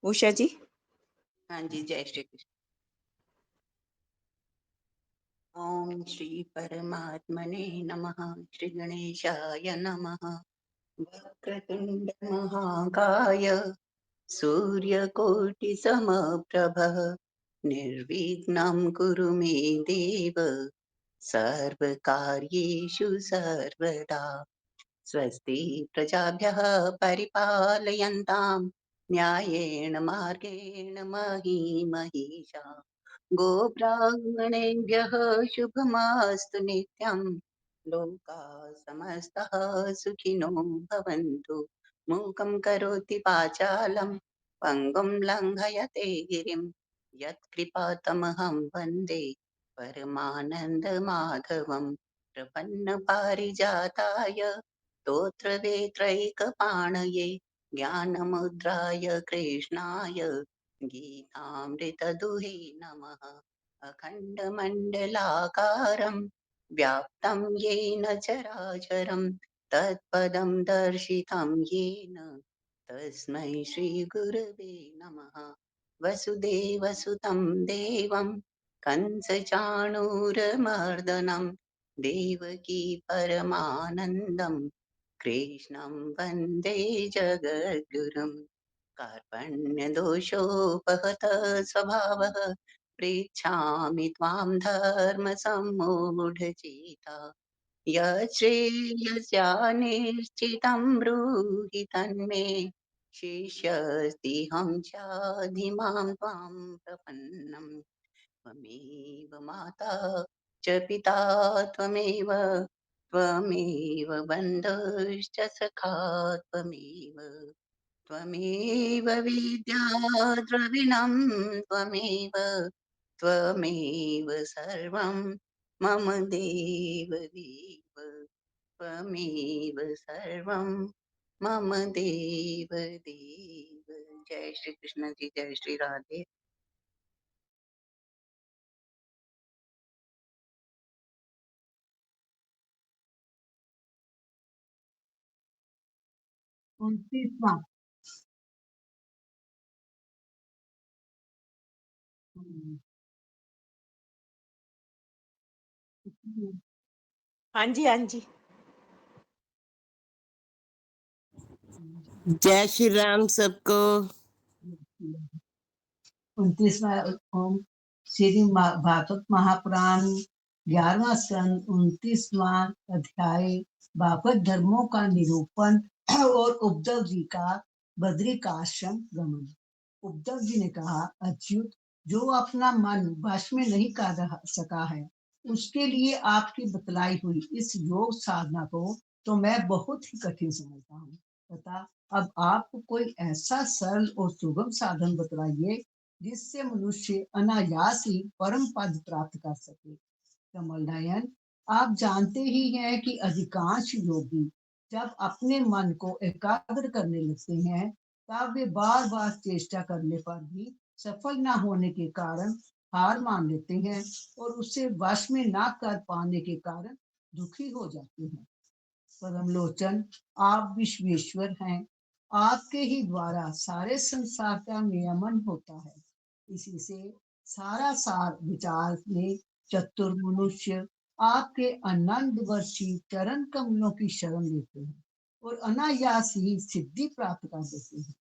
उषा जी। हाँ जी, जय श्री कृष्ण। ओम श्री परमात्मने नमः। श्री गणेशाय नमः। वक्रतुंड महाकाय सूर्यकोटि समप्रभ निर्विघ्नं कुरु मे देव सर्वकार्येषु सर्वदा। स्वस्ति प्रजाभ्यः परिपालयन्तां न्यायेण मार्गेण मही महिषा। गोब्राह्मणेभ्यः शुभमस्तु नित्यम्। लोकाः समस्तः सुखिनो भवन्तु। मूकं करोति वाचालं पङ्गुं लङ्घयते गिरिं यत्कृपातमहं वन्दे परमानन्दमाधवम्। प्रपन्नपारिजाताय स्तोत्रवेत्रैकपाणये ज्ञानमुद्राय कृष्णाय गीतामृतदुहे नमः। अखण्डमण्डलाकारं व्याप्तं येन चराचरं तत्पदं दर्शितं येन तस्मै श्रीगुरवे नमः। वसुदेवसुतं देवं कंसचाणूरमर्दनं देवकी परमानन्दं कृष्णं वन्दे जगद्गुरुम्। कार्पण्यदोषोपहतः स्वभावः पृच्छामि त्वां धर्मसम्मूढचेता यच्छ्रेयस्यानिश्चितं ब्रूहि तन्मे शिष्यस्तेऽहं चाधिमां त्वां प्रपन्नम्। त्वमेव माता च पिता त्वमेव बन्धुश्च सखा त्वमेव त्वमेव विद्या द्रविणं त्वमेव सर्वं मम देव देव त्वमेव सर्वं मम देव देव। जय श्री कृष्ण जी, जय श्री राधे। उनतीसवां। हाँ जी, हाँ जी। जय श्री राम सबको। 29वां ओम श्री भागवत महापुराण 11वां स्कंद 29वां अध्याय भागवत धर्मों का निरूपण और उद्धव जी का बद्रिकाश्रम गमन। उद्धव जी ने कहा, अच्युत, जो अपना मन वश में नहीं कर सका है, उसके लिए आपकी बतलाई हुई इस योग साधना को तो मैं बहुत ही कठिन समझता हूँ तथा अब आप कोई ऐसा सरल और सुगम साधन बतलाइए जिससे मनुष्य अनायास ही परम पद प्राप्त कर सके। कमल नयन, आप जानते ही हैं कि अधिकांश योगी जब अपने मन को एकाग्र करने लगते हैं तब वे बार बार चेष्टा करने पर भी सफल न होने के कारण हार मान लेते हैं और उसे वश में न कर पाने के कारण दुखी हो जाते हैं। परमलोचन, आप विश्वेश्वर हैं। आपके ही द्वारा सारे संसार का नियमन होता है। इसी से सारा सार विचार में चतुर मनुष्य आपके आनंद वर्षी चरण कमलों की शरण लेते हैं और अनायास ही सिद्धि प्राप्त कर देते हैं।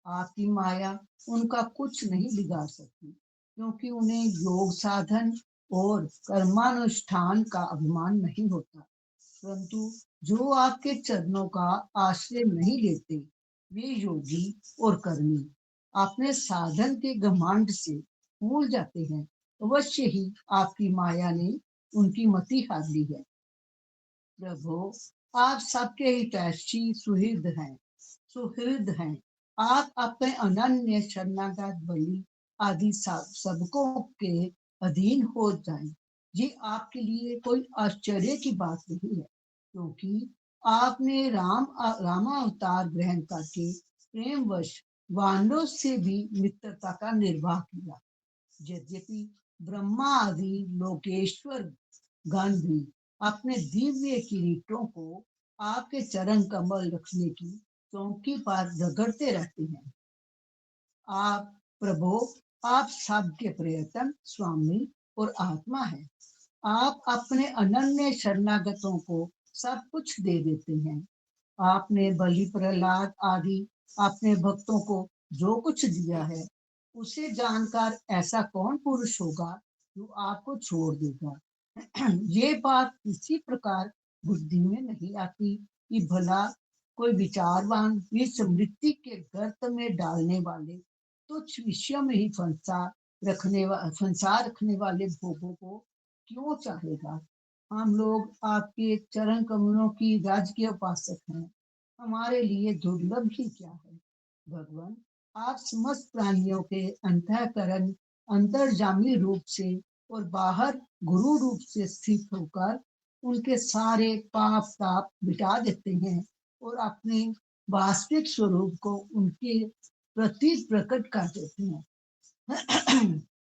आपकी माया उनका कुछ नहीं बिगाड़ सकती, क्योंकि उन्हें योग साधन और कर्मानुष्ठान का अभिमान नहीं होता। परंतु जो आपके चरणों का आश्रय नहीं लेते, वे योगी और कर्मी अपने साधन के घमंड से भूल जाते हैं। अवश्य ही आपकी माया ने उनकी मति हार ली है। प्रभु, आप सबके हितैषी सुहृद हैं। आप अपने अनन्य शरणागत बलि आदि सबको के अधीन हो जाएं। ये आपके लिए कोई आश्चर्य की बात नहीं है, क्योंकि आपने रामावतार ग्रहण करके प्रेमवश वानरों से भी मित्रता का निर्वाह किया। यद्यपि ब्रह्मा आदि लोकेश्वर गण भी अपने दिव्य किरीटों को आपके चरण कमल रखने की चौकी पर रगड़ते रहते हैं। आप प्रभु, आप सबके प्रयत्न स्वामी और आत्मा है। आप अपने अनन्य शरणागतों को सब कुछ दे देते हैं। आपने बलि, प्रहलाद आदि अपने भक्तों को जो कुछ दिया है, उसे जानकर ऐसा कौन पुरुष होगा जो आपको छोड़ देगा। ये बात किसी प्रकार बुद्धि में नहीं आती कि भला कोई विचारवान इस मृत्यु के गर्त में डालने वाले तुच्छ विषयों में ही फंसा रखने वाले भोगों को क्यों चाहेगा। हम लोग आपके चरण कमलों की राज के उपासक हैं, हमारे लिए दुर्लभ ही क्या है। भगवान, आप समस्त प्राणियों के अंतःकरण अंतर्जामी रूप से और बाहर गुरु रूप से स्थित होकर उनके सारे पाप ताप मिटा देते हैं और अपने वास्तविक स्वरूप को उनके प्रति प्रकट कर देते हैं।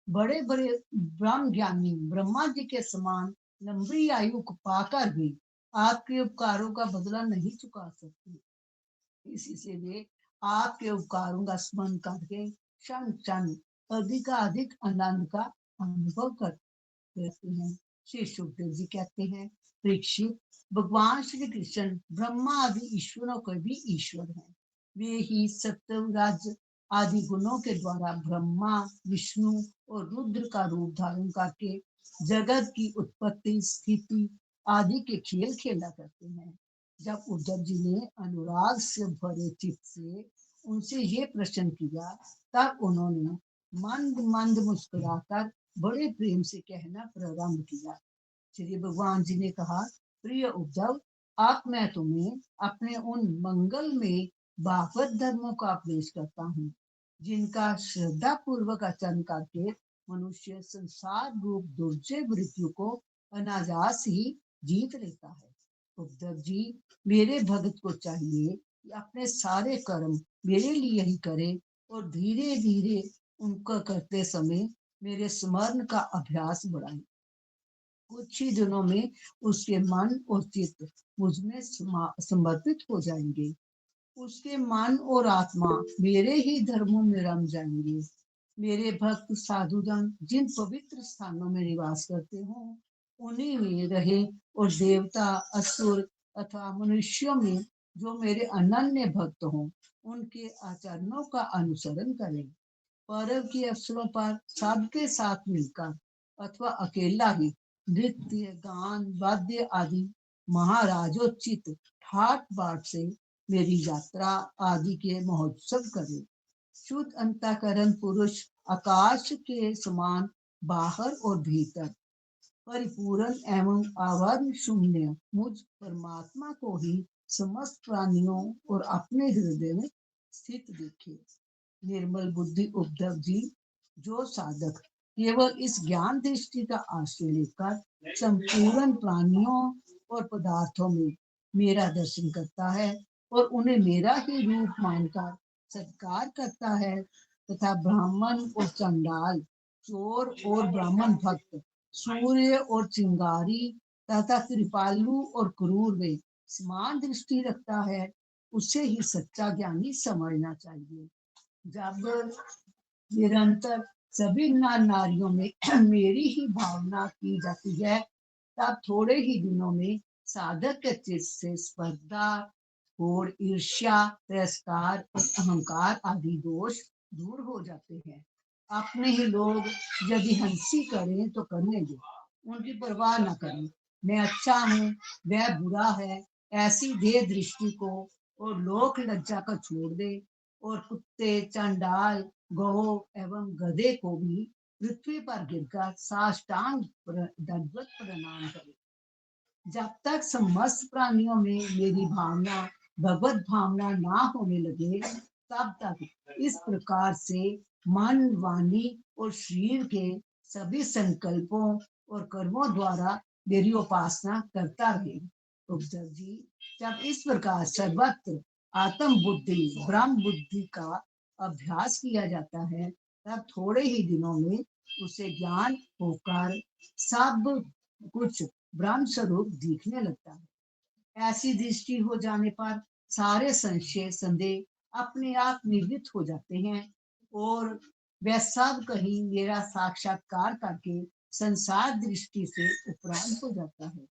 बड़े बड़े ब्रह्म ज्ञानी ब्रह्मा जी के समान लंबी आयु को पाकर भी आपके उपकारों का बदला नहीं चुका सकते। इसी से वे आपके उपकारों का स्मरण करके क्षण क्षण अधिक आनंद का अनुभव करते हैं। श्री सुखदेव जी कहते हैं, परीक्षित, भगवान श्री कृष्ण ब्रह्मा आदि ईश्वरों के भी ईश्वर हैं। वे ही सत्य राज आदि गुणों के द्वारा ब्रह्मा, विष्णु और रुद्र का रूप धारण करके जगत की उत्पत्ति, स्थिति आदि के खेल खेला करते हैं। जब उद्धव जी ने अनुराग से भरे चित्त से उनसे ये प्रश्न किया, तब उन्होंने मंद मंद मुस्कुराकर बड़े प्रेम से कहना प्रारंभ किया। श्री भगवान जी ने कहा, प्रिय उद्धव, अब मैं तुम्हें अपने उन मंगल में भागवत धर्मों का उपदेश करता हूँ, जिनका श्रद्धा पूर्वक आचरण करके मनुष्य संसार रूप दुर्जय मृत्यु को अनायास ही जीत लेता है। उद्धव जी, मेरे भक्त को चाहिए कि अपने सारे कर्म मेरे लिए ही करे और धीरे धीरे उनका करते समय मेरे स्मरण का अभ्यास बढ़ाए। कुछ ही दिनों में उसके मन और चित्त मुझमें समर्पित हो जाएंगे। उसके मन और आत्मा मेरे ही धर्मों में रम जाएंगे। मेरे भक्त साधुजन जिन पवित्र स्थानों में निवास करते हों, उन्हीं में रहे और देवता, असुर अथवा मनुष्यों में जो मेरे अनन्य भक्त हों, उनके आचरणों का अनुसरण करें। पर्व के अवसरों पर सबके साथ मिलकर अथवा अकेला ही नृत्य, गान, वाद्य आदि महाराजोचित ठाट बाट से मेरी यात्रा आदि के महोत्सव करे। शुद्ध अंतःकरण पुरुष आकाश के समान बाहर और भीतर परिपूर्ण एवं आवरण शून्य मुझ परमात्मा को ही समस्त प्राणियों और अपने हृदय में स्थित देखे। निर्मल बुद्धि उद्धव जी, जो साधक केवल इस ज्ञान दृष्टि का आश्रय लेकर संपूर्ण प्राणियों और पदार्थों में मेरा दर्शन करता है और उन्हें मेरा ही रूप मानकर सत्कार करता है, तथा ब्राह्मण और चंडाल, चोर और ब्राह्मण भक्त, सूर्य और चिंगारी तथा कृपालु और क्रूर वे समान दृष्टि रखता है, उसे ही सच्चा ज्ञानी समझना चाहिए। जब निरंतर सभी नारियों में मेरी ही भावना की जाती है, तब थोड़े ही दिनों में साधक के चित्त से स्पर्धा, होड़, ईर्ष्या, तिरस्कार और अहंकार आदि दोष दूर हो जाते हैं। अपने ही लोग यदि हंसी करें तो करने दो, उनकी परवाह न करें। मैं अच्छा हूँ, वह बुरा है, ऐसी देह दृष्टि को और लोक लज्जा का छोड़ दे और कुत्ते, चंडाल, गौ एवं गधे को भी पृथ्वी पर गिरकर साष्टांग दंडवत प्रणाम करे। जब तक समस्त प्राणियों में मेरी भावना, भगवत भावना ना होने लगे, तब तक इस प्रकार से मन, वाणी और शरीर के सभी संकल्पों और कर्मों द्वारा मेरी उपासना करता रहे। उद्धव जी, जब इस प्रकार सर्वत्र आत्म बुद्धि, ब्रह्म बुद्धि का अभ्यास किया जाता है, तब थोड़े ही दिनों में उसे ज्ञान होकर सब कुछ ब्रह्म स्वरूप दिखने लगता है। ऐसी दृष्टि हो जाने पर सारे संशय, संदेह अपने आप निवृत्त हो जाते हैं और वह सब कहीं मेरा साक्षात्कार करके संसार दृष्टि से उपरांत हो जाता है।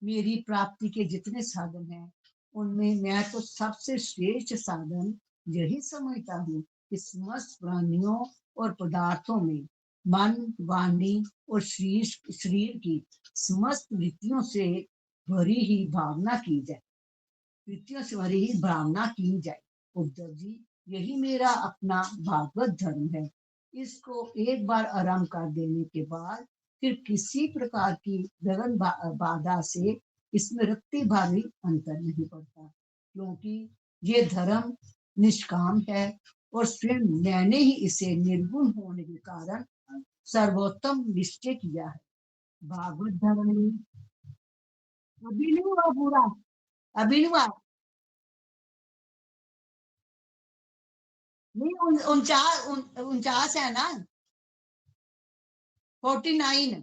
मेरी प्राप्ति के जितने साधन हैं उनमें मैं तो सबसे श्रेष्ठ साधन यही समझता हूँ कि समस्त प्राणियों और पदार्थों में मन, वाणी और शरीर की समस्त वृत्तियों से भरी ही भावना की जाए, वृत्तियों से भरी ही भावना की जाए। उद्धव जी, यही मेरा अपना भागवत धर्म है। इसको एक बार आराम कर देने के बाद फिर किसी प्रकार की गगन बाधा से इसमें रत्ती भारी अंतर नहीं पड़ता, क्योंकि ये धर्म निष्काम है और स्वयं मैंने ही इसे निर्गुण होने के कारण सर्वोत्तम निश्चय किया है। भागवत धर्म में अभी नहीं हुआ पूरा, अभी नहीं हुआ, नहीं 49 है ना, 49।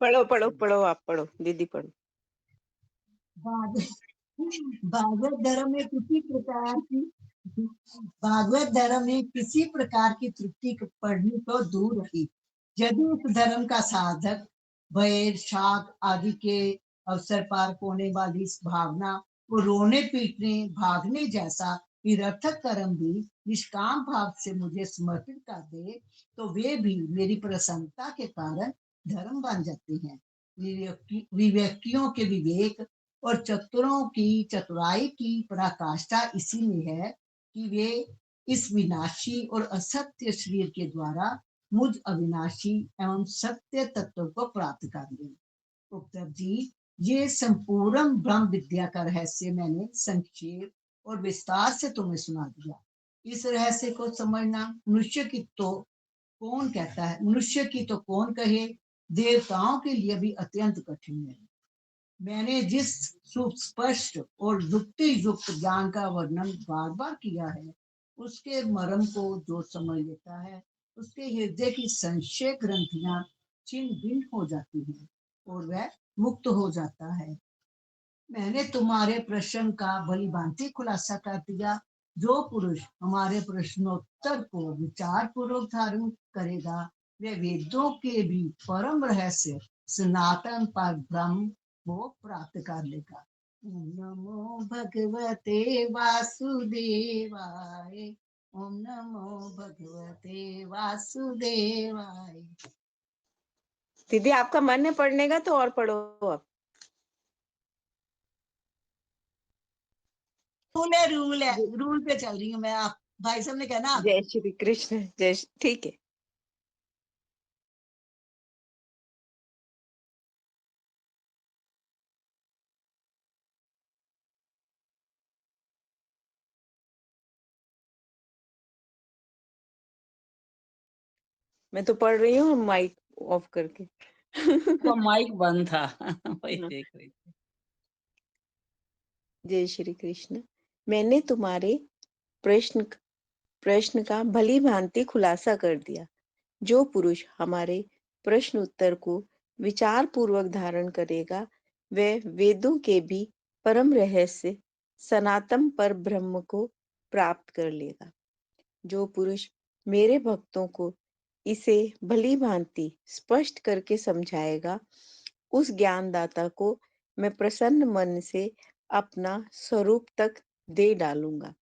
पढ़ो पढ़ो पढ़ो, आप पढ़ो दीदी, पढ़ो। भागवत धर्म में किसी प्रकार की भागवत धर्म में किसी प्रकार की त्रुटि पड़ने तो दूर रही। यदि इस धर्म का साधक भय, शाक आदि के अवसर पर होने वाली इस भावना को रोने पीटने भागने जैसा निरर्थक कर्म भी निष्काम भाव से मुझे समर्पित कर दे, तो वे भी मेरी प्रसन्नता के कारण धर्म बन जाते हैं। विवेकियों के विवेक और चतुरों की चतुराई की पराकाष्ठा इसी में है कि वे इस विनाशी और असत्य शरीर के द्वारा मुझ अविनाशी एवं सत्य तत्व को प्राप्त कर ले। उत्तर जी, ये संपूर्ण ब्रह्म विद्या का रहस्य मैंने संक्षेप और विस्तार से तुम्हें सुना दिया। इस रहस्य को समझना मनुष्य की तो कौन कहता है, मनुष्य की तो कौन कहे, देवताओं के लिए भी अत्यंत कठिन है। मैंने जिस सुस्पष्ट और युक्ति युक्त ज्ञान का वर्णन बार बार किया है, उसके मर्म को जो समझ लेता है, उसके हृदय की संशय ग्रंथियां छिन्न भिन्न हो जाती हैं और वह मुक्त हो जाता है। मैंने तुम्हारे प्रश्न का भली भांति खुलासा कर दिया। जो पुरुष हमारे प्रश्नोत्तर को विचार पूर्वक धारण करेगा, वे वेदों के भी परम रहस्य सनातन पर ब्रह्म को प्राप्त कर लेगा। ओम नमो भगवते वासुदेवाय। ओम नमो भगवते वासुदेवाय। दीदी, आपका मन है पढ़ने का तो और पढ़ो आप। रूल पे चल रही हूँ मैं। आप भाई साहब ने कहना जय श्री कृष्ण, ठीक है। मैं तो पढ़ रही हूँ माइक ऑफ करके। तो माइक बंद था। वही देख रही थी। जय श्री कृष्ण। मैंने तुम्हारे प्रश्न प्रश्न का भली भांति खुलासा कर दिया। जो पुरुष हमारे प्रश्न उत्तर को विचार पूर्वक धारण करेगा, वह वेदों के भी परम रहस्य सनातन पर ब्रह्म को प्राप्त कर लेगा। जो पुरुष मेरे भक्तों को इसे भली भांति स्पष्ट करके समझाएगा, उस ज्ञानदाता को मैं प्रसन्न मन से अपना स्वरूप तक दे डालूंगा,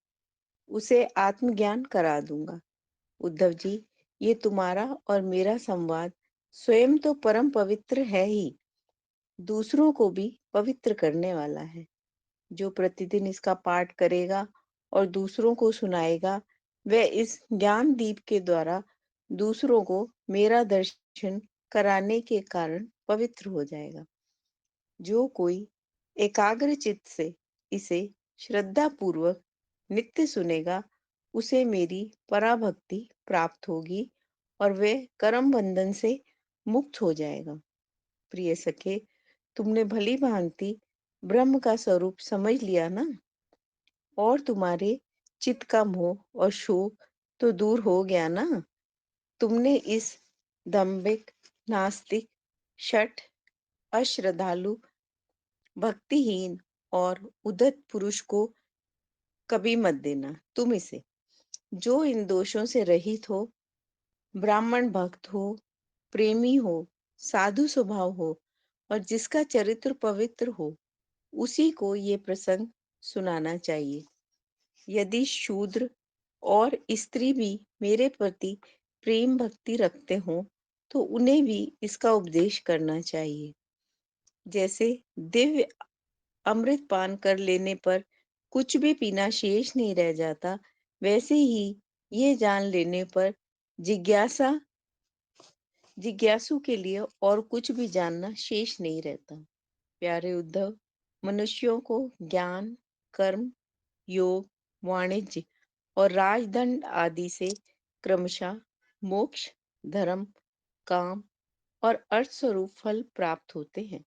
उसे आत्मज्ञान करा दूंगा। उद्धव जी, ये तुम्हारा और मेरा संवाद स्वयं तो परम पवित्र है ही, दूसरों को भी पवित्र करने वाला है। जो प्रतिदिन इसका पाठ करेगा और दूसरों को सुनाएगा, वह इस ज्ञान दीप के द्वारा दूसरों को मेरा दर्शन कराने के कारण पवित्र हो जाएगा। जो कोई एकाग्र चित्त से इसे श्रद्धा पूर्वक नित्य सुनेगा, उसे मेरी पराभक्ति प्राप्त होगी और वह कर्म बंधन से मुक्त हो जाएगा। प्रिय सखे, तुमने भली भांति ब्रह्म का स्वरूप समझ लिया ना, और तुम्हारे चित्त का मोह और शोक तो दूर हो गया ना। तुमने इस दंभिक, नास्तिक, शठ, अश्रद्धालु, भक्तिहीन और उद्धत पुरुष को कभी मत देना। तुम इसे, जो इन दोषों से रहित हो, ब्राह्मण भक्त हो, प्रेमी हो, साधु स्वभाव हो और जिसका चरित्र पवित्र हो, उसी को ये प्रसंग सुनाना चाहिए। यदि शूद्र और स्त्री भी मेरे प्रति प्रेम भक्ति रखते हों, तो उन्हें भी इसका उपदेश करना चाहिए। जैसे दिव्य अमृत पान कर लेने पर कुछ भी पीना शेष नहीं रह जाता, वैसे ही ये जान लेने पर जिज्ञासा जिज्ञासु के लिए और कुछ भी जानना शेष नहीं रहता। प्यारे उद्धव, मनुष्यों को ज्ञान, कर्म, योग, वाणिज्य और राजदंड आदि से क्रमशः मोक्ष, धर्म, काम और अर्थ स्वरूप फल प्राप्त होते हैं,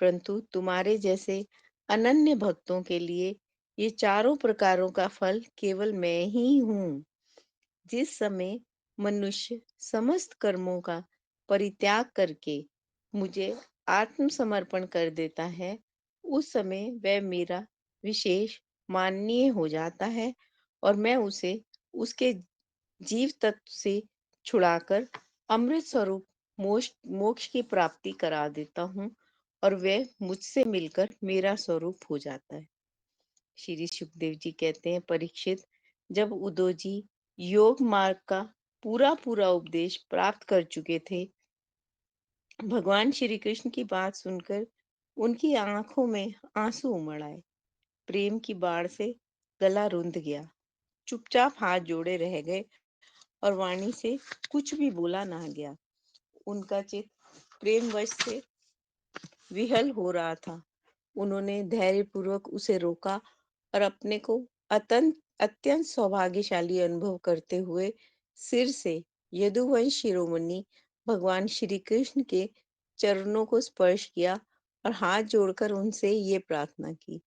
परंतु तुम्हारे जैसे अनन्य भक्तों के लिए ये चारों प्रकारों का फल केवल मैं ही हूँ। जिस समय मनुष्य समस्त कर्मों का परित्याग करके मुझे आत्मसमर्पण कर देता है, उस समय वह मेरा विशेष माननीय हो जाता है और मैं उसे उसके जीव तत्व से छुड़ाकर अमृत स्वरूप मोक्ष मोक्ष की प्राप्ति करा देता हूँ और वह मुझसे मिलकर मेरा स्वरूप हो जाता है। श्री सुखदेव जी कहते हैं, परीक्षित, जब उद्धव जी योग मार्ग का पूरा पूरा उपदेश प्राप्त कर चुके थे, भगवान श्री कृष्ण की बात सुनकर उनकी आंखों में आंसू उमड़ आए। प्रेम की बाढ़ से गला रुंध गया, चुपचाप हाथ जोड़े रह गए और वाणी से कुछ भी बोला ना गया। उनका चित्त प्रेमवश से विहल हो रहा था। उन्होंने धैर्यपूर्वक उसे रोका और अपने को अत्यंत अत्यंत सौभाग्यशाली अनुभव करते हुए सिर से यदुवंश शिरोमणि भगवान श्री कृष्ण के चरणों को स्पर्श किया और हाथ जोड़कर उनसे ये प्रार्थना की।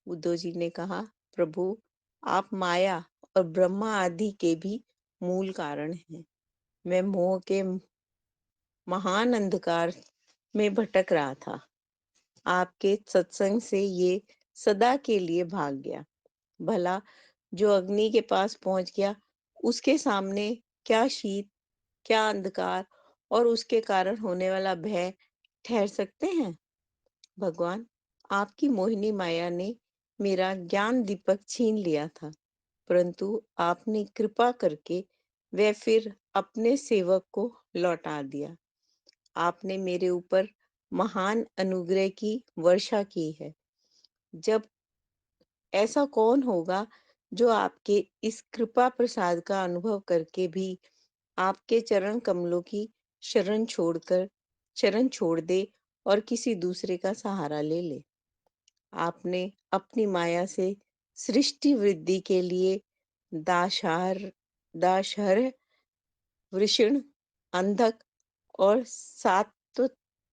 उद्धव जी ने कहा, प्रभु, आप माया और ब्रह्मा आदि के भी मूल कारण हैं। मैं मोह के महान अंधकार में भटक रहा था। आपके सत्संग से ये सदा के लिए भाग गया। भला जो अग्नि के पास पहुंच गया, उसके सामने क्या शीत, क्या अंधकार और उसके कारण होने वाला भय ठहर सकते हैं? भगवान, आपकी मोहिनी माया ने मेरा ज्ञान दीपक छीन लिया था, परंतु आपने कृपा करके वह फिर अपने सेवक को लौटा दिया। आपने मेरे ऊपर महान अनुग्रह की वर्षा की है। जब ऐसा कौन होगा जो आपके इस कृपा प्रसाद का अनुभव करके भी आपके चरण कमलों की शरण छोड़कर शरण छोड़ दे और किसी दूसरे का सहारा ले ले। आपने अपनी माया से सृष्टि वृद्धि के लिए दाशार दाशहर, वृषण, अंधक और सातवंशी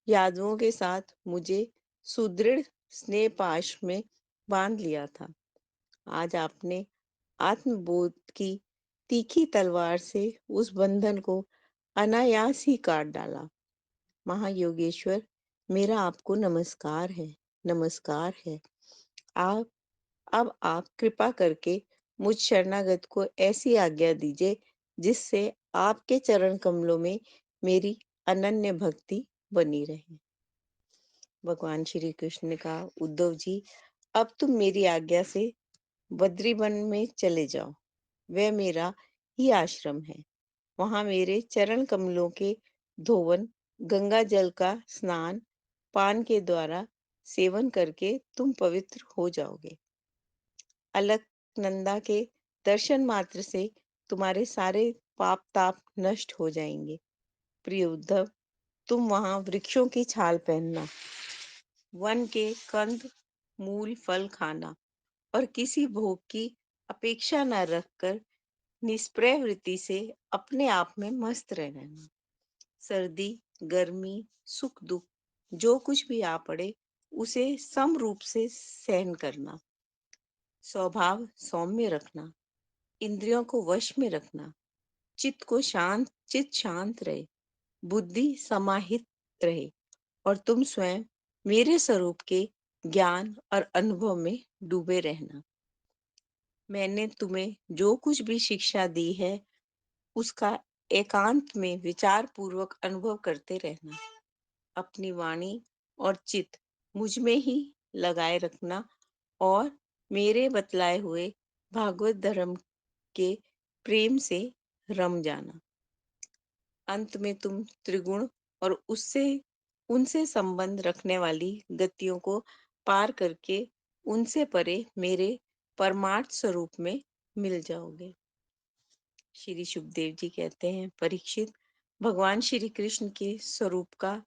यादवों के साथ मुझे सुदृढ़ स्नेह पाश में बांध लिया था। आज आपने आत्मबोध की तीखी तलवार से उस बंधन को अनायास ही काट डाला। महायोगेश्वर, मेरा आपको नमस्कार है, नमस्कार है। आप अब आप कृपा करके मुझ शरणागत को ऐसी आज्ञा दीजिए जिससे आपके चरण कमलों में मेरी अनन्य भक्ति बनी रहे। भगवान श्री कृष्ण ने कहा, उद्धव जी, अब तुम मेरी आज्ञा से बद्रीवन में चले जाओ। वह मेरा ही आश्रम है। वहां मेरे चरण कमलों के धोवन, गंगा जल का स्नान पान के द्वारा सेवन करके तुम पवित्र हो जाओगे। अलकनंदा के दर्शन मात्र से तुम्हारे सारे पाप ताप नष्ट हो जाएंगे। प्रिय उद्धव, तुम वहां वृक्षों की छाल पहनना, वन के कंद मूल फल खाना और किसी भोग की अपेक्षा न रखकर निष्प्रय वृत्ति से अपने आप में मस्त रहना। सर्दी, गर्मी, सुख दुख जो कुछ भी आ पड़े, उसे सम रूप से सहन करना। स्वभाव सौम्य रखना, इंद्रियों को वश में रखना, चित्त शांत रहे, बुद्धि समाहित रहे और तुम स्वयं मेरे स्वरूप के ज्ञान और अनुभव में डूबे रहना। मैंने तुम्हें जो कुछ भी शिक्षा दी है उसका एकांत में विचार पूर्वक अनुभव करते रहना। अपनी वाणी और चित्त मुझ में ही लगाए रखना और मेरे बतलाए हुए भागवत धर्म के प्रेम से रम जाना। अंत में तुम त्रिगुण और उससे उनसे संबंध रखने वाली गतियों को पार करके उनसे परे मेरे परमार्थ स्वरूप में मिल जाओगे। श्री सुखदेव जी कहते हैं, परीक्षित, भगवान श्री कृष्ण के स्वरूप का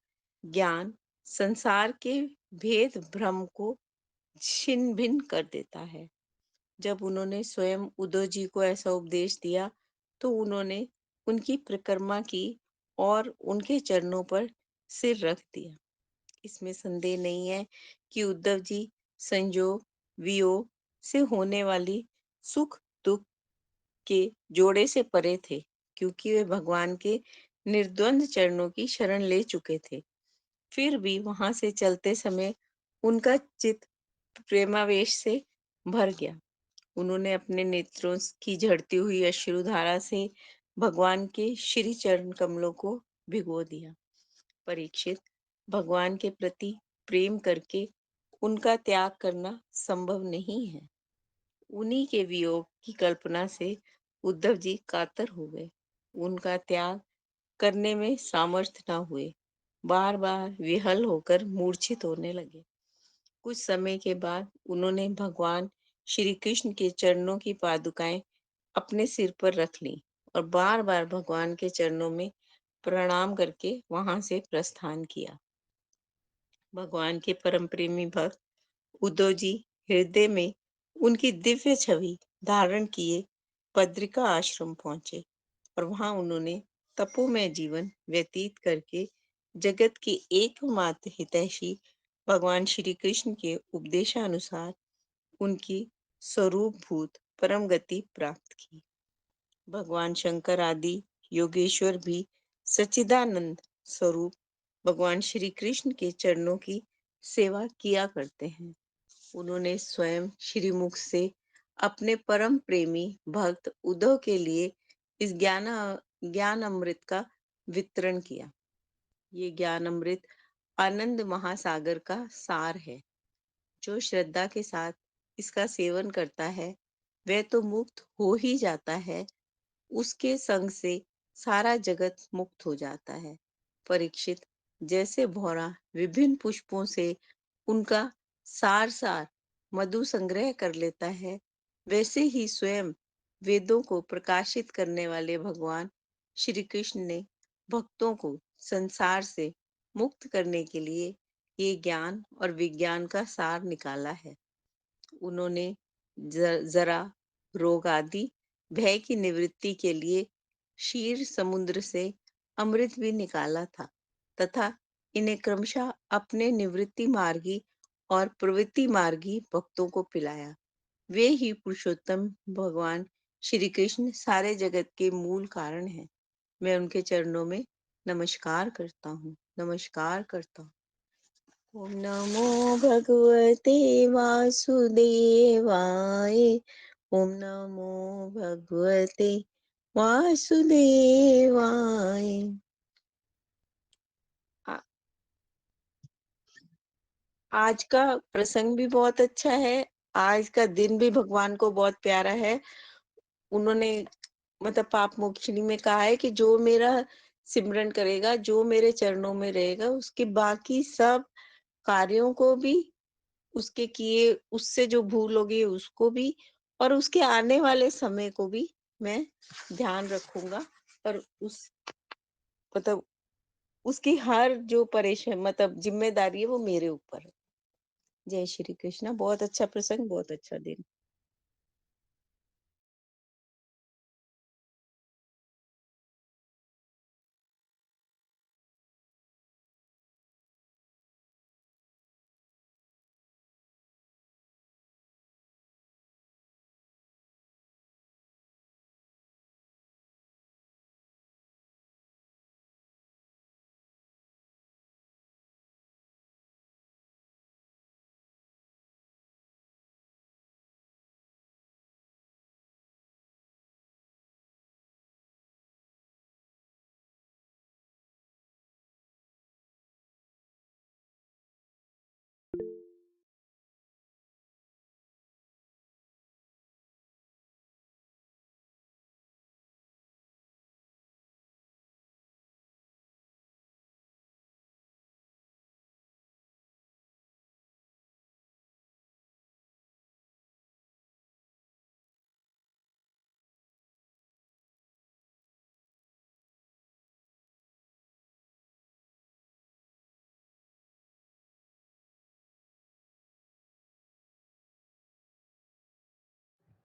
ज्ञान संसार के भेद भ्रम को छिन्न भिन्न कर देता है। जब उन्होंने स्वयं उद्धव जी को ऐसा उपदेश दिया तो उन्होंने उनकी परिक्रमा की और उनके चरणों पर सिर रख दिया। इसमें संदेह नहीं है कि उद्धव जी संयोग वियोग से होने वाली सुख दुख के जोड़े से परे थे, क्योंकि वे भगवान के निर्द्वंद चरणों की शरण ले चुके थे। फिर भी वहां से चलते समय उनका चित्त प्रेमावेश से भर गया। उन्होंने अपने नेत्रों की झड़ती हुई अश्रुधारा से भगवान के श्री चरण कमलों को भिगो दिया। परीक्षित, भगवान के प्रति प्रेम करके उनका त्याग करना संभव नहीं है। उन्हीं के वियोग की कल्पना से उद्धव जी कातर हो गए। उनका त्याग करने में सामर्थ्य न हुए, बार बार विहल होकर मूर्छित होने लगे। कुछ समय के बाद उन्होंने भगवान श्री कृष्ण के चरणों की पादुकाएं अपने सिर पर रख लीं और बार बार भगवान के चरणों में प्रणाम करके वहां से प्रस्थान किया। भगवान के परम प्रेमी भक्त उद्धव जी हृदय में उनकी दिव्य छवि धारण किए बद्रिका आश्रम पहुंचे और वहां उन्होंने तपोमय जीवन व्यतीत करके जगत के एकमात्र हितैषी भगवान श्री कृष्ण के उपदेशानुसार उनकी स्वरूप भूत परम गति प्राप्त की। भगवान शंकर आदि योगेश्वर भी सच्चिदानंद स्वरूप भगवान श्री कृष्ण के चरणों की सेवा किया करते हैं। उन्होंने स्वयं श्रीमुख से अपने परम प्रेमी भक्त उद्धव के लिए इस ज्ञान अमृत का वितरण किया। ये ज्ञान अमृत आनंद महासागर का सार है। जो श्रद्धा के साथ इसका सेवन करता है वह तो मुक्त हो ही जाता है, उसके संग से सारा जगत मुक्त हो जाता है। परीक्षित, जैसे भौरा विभिन्न पुष्पों से उनका सार सार मधु संग्रह कर लेता है, वैसे ही स्वयं वेदों को प्रकाशित करने वाले भगवान श्री कृष्ण ने भक्तों को संसार से मुक्त करने के लिए ये ज्ञान और विज्ञान का सार निकाला है। उन्होंने जरा रोग आदि भय की निवृत्ति के लिए क्षीर समुद्र से अमृत भी निकाला था तथा इन्हें क्रमशः अपने निवृत्ति मार्गी और प्रवृत्ति मार्गी भक्तों को पिलाया। वे ही पुरुषोत्तम भगवान श्री कृष्ण सारे जगत के मूल कारण हैं। मैं उनके चरणों में नमस्कार करता हूँ, नमस्कार करता हूँ। ओम नमो भगवते वासुदेवाय। ओम नमो भगवते वासुदेवाय। आ- आज का प्रसंग भी बहुत अच्छा है। आज का दिन भी भगवान को बहुत प्यारा है। उन्होंने मतलब पाप मोक्षिणी में कहा है कि जो मेरा सिमरन करेगा, जो मेरे चरणों में रहेगा, उसके बाकी सब कार्यों को भी, उसके किए उससे जो भूल होगी उसको भी, और उसके आने वाले समय को भी मैं ध्यान रखूंगा। और उस मतलब उसकी हर जो परेशान मतलब जिम्मेदारी है वो मेरे ऊपर है। जय श्री कृष्णा। बहुत अच्छा प्रसंग, बहुत अच्छा दिन।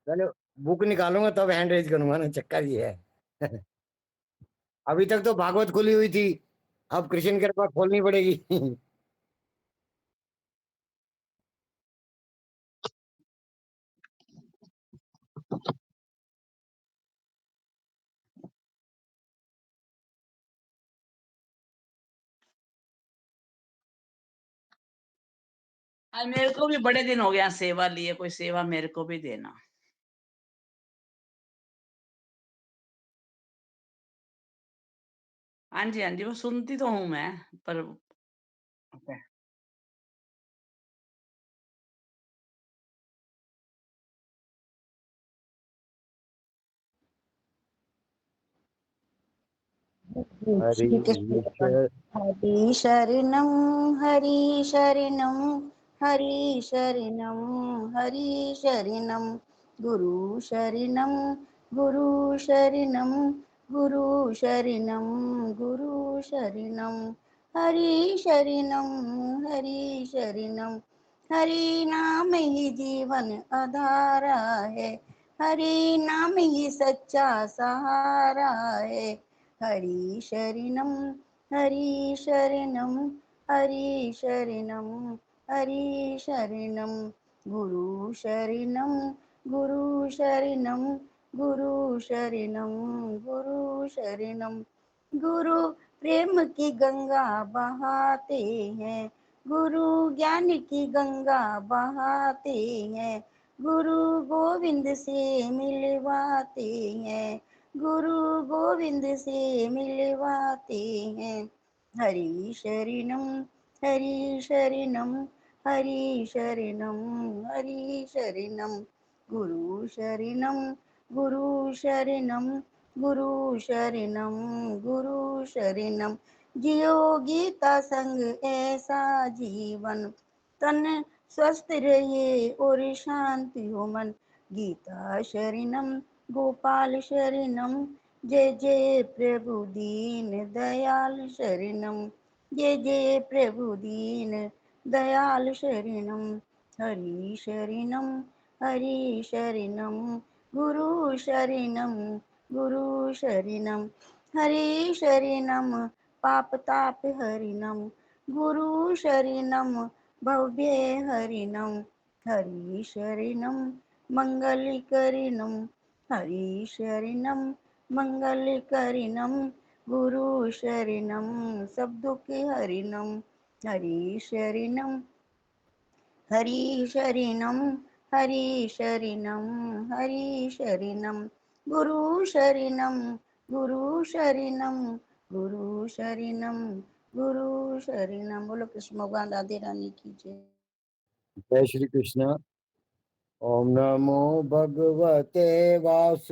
चलो बुक निकालूंगा तब हैंड रेज करूंगा ना, चक्कर ये है। अभी तक तो भागवत खुली हुई थी, अब कृष्ण कृपा खोलनी पड़ेगी। आज मेरे को भी बड़े दिन हो गया सेवा लिए, कोई सेवा मेरे को भी देना। हाँ जी हाँ जी, वो सुनती तो हूँ मैं, पर हरी श्री कृष्ण। ईश्वर। हरि शरणं हरि शरणं हरि शरणं हरि शरणं गुरु शरणं गुरु शरणं गुरु शरणं गुरु शरणं हरि शरणं हरि शरणं हरि नाम ही जीवन आधारा है, हरि नाम ही सच्चा सहारा है। हरि शरणं हरि शरणं हरि शरणं हरि शरणं गुरु शरणं गुरु शरणं गुरु शरणं गुरु शरणं गुरु प्रेम की गंगा बहाते हैं, गुरु ज्ञान की गंगा बहाते हैं, गुरु गोविंद से मिलवाते हैं, गुरु गोविंद से मिलवाते हैं। हरि शरणं हरि शरणं हरि शरणं हरि शरणं गुरु शरणं गुरु शरणं गुरु शरणं गुरु शरणं जियो गीता संग ऐसा जीवन, तन स्वस्थ रहे और शांति हो मन। गीता शरणं गोपाल शरणं जय जय प्रभु दीन दयाल शरणं जय जय प्रभु दीन दयाल शरणं हरि शरणं हरि शरणं गुरु शरणं गुरु शरणं हरि शरणं पाप ताप हरिणं गुरु शरणं भव्य हरिणं हरि शरणं मंगलकरिणं हरि शरणं मंगलकरिणं गुरु शरणं सब दुख हरिणं हरि शरणं हरि शरणं हरि शरणं हरि शरणं गुरु शरणं गुरु शरणं गुरु शरणं गुरु शरणं। बोलो कृष्ण भगवान राधे रानी की जय। जय श्री कृष्ण। ओम नमो भगवते वासुदेवाय।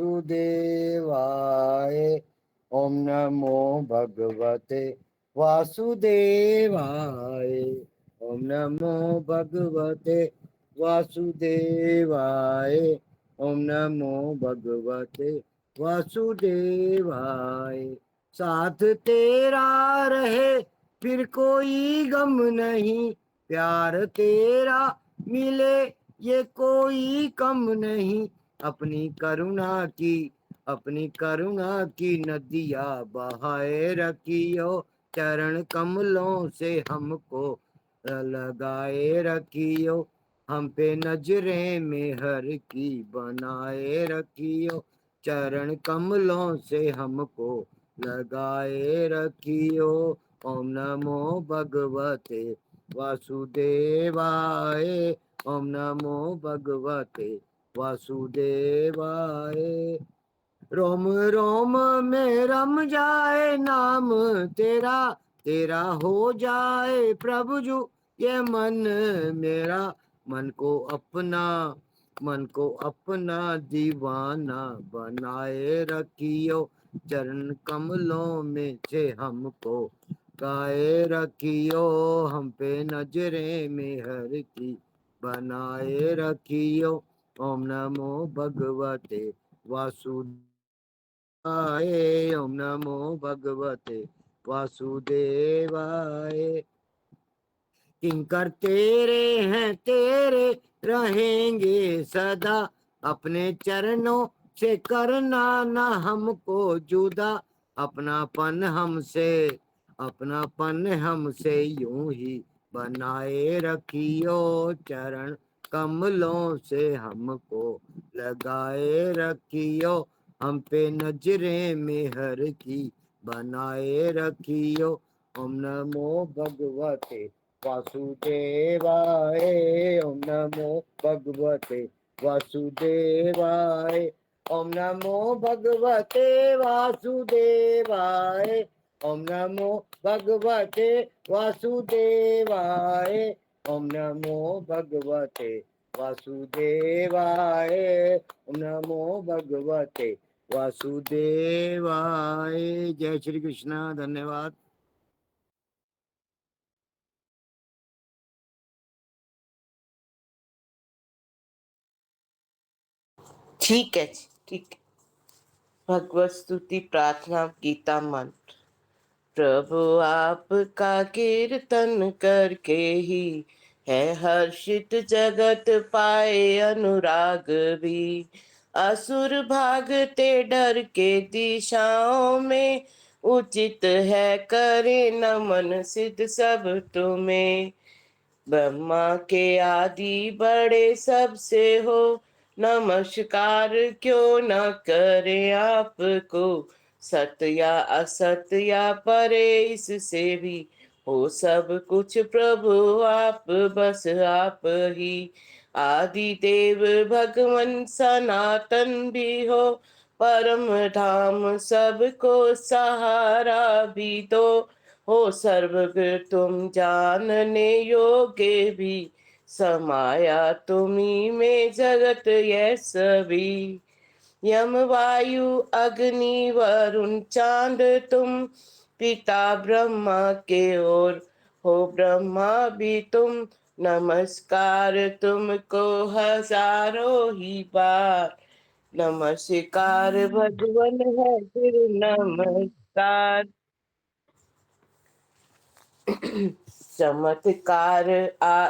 ओम नमो भगवते वासुदेवाय। ओम नमो भगवते वासुदेवाय। ओम नमो भगवते वासुदेवाय। साथ तेरा रहे फिर कोई गम नहीं, प्यार तेरा मिले ये कोई कम नहीं। अपनी करुणा की नदियाँ बहाए रखियो, चरण कमलों से हमको लगाए रखियो। हम पे नजरें मेहर की बनाए रखियो, चरण कमलों से हमको लगाए रखियो। ओम नमो भगवते वासुदेवाय। ओम नमो भगवते वासुदेवाय। रोम रोम में रम जाए नाम तेरा, तेरा हो जाए प्रभु जू ये मन मेरा। मन को अपना मन को अपना दीवाना बनाए रखियो, चरण कमलों में से हमको गाए रखियो। हम पे नजरें मेहर की बनाए रखियो। ओम नमो भगवते वासुदेवाय। ओम नमो भगवते वासुदेवाय। किंकर तेरे हैं तेरे रहेंगे सदा, अपने चरणों से करना ना हमको जुदा, अपनापन हमसे यूं ही बनाए रखियो, चरण कमलों से हमको लगाए रखियो, हम पे नजरे मेहर की बनाए रखियो। ओम नमो भगवते वासुदेवाय, ओम नमो भगवते वासुदेवाय, ओम नमो भगवते वासुदेवाय, ओम नमो भगवते वासुदेवाय, ओम नमो भगवते वासुदेवाय, ओम नमो भगवते वासुदेवाय। जय श्री कृष्ण। धन्यवाद। ठीक है जी, ठीक है। भगवत स्तुति प्रार्थना गीता मंत्र। प्रभु आपका कीर्तन करके ही है हर्षित जगत, पाए अनुराग भी। असुर भागते डर के दिशाओं में, उचित है करे नमन सिद्ध सब तुम्हें। ब्रह्मा के आदि बड़े सबसे हो, नमस्कार क्यों न करें आपको। सत्य या असत्य या परे इससे भी हो सब कुछ प्रभु आप, बस आप ही। आदि देव भगवन सनातन भी हो, परम धाम सबको सहारा भी दो। हो सर्वज्ञ तुम जानने योग्य भी, समाया तुम्ही में जगत यह सभी। यम वायु अग्नि वरुण चांद तुम, पिता ब्रह्मा के ओर हो ब्रह्मा भी तुम। नमस्कार तुमको हजारों ही बार, नमस्कार भगवन है फिर नमस्कार। चमत्कार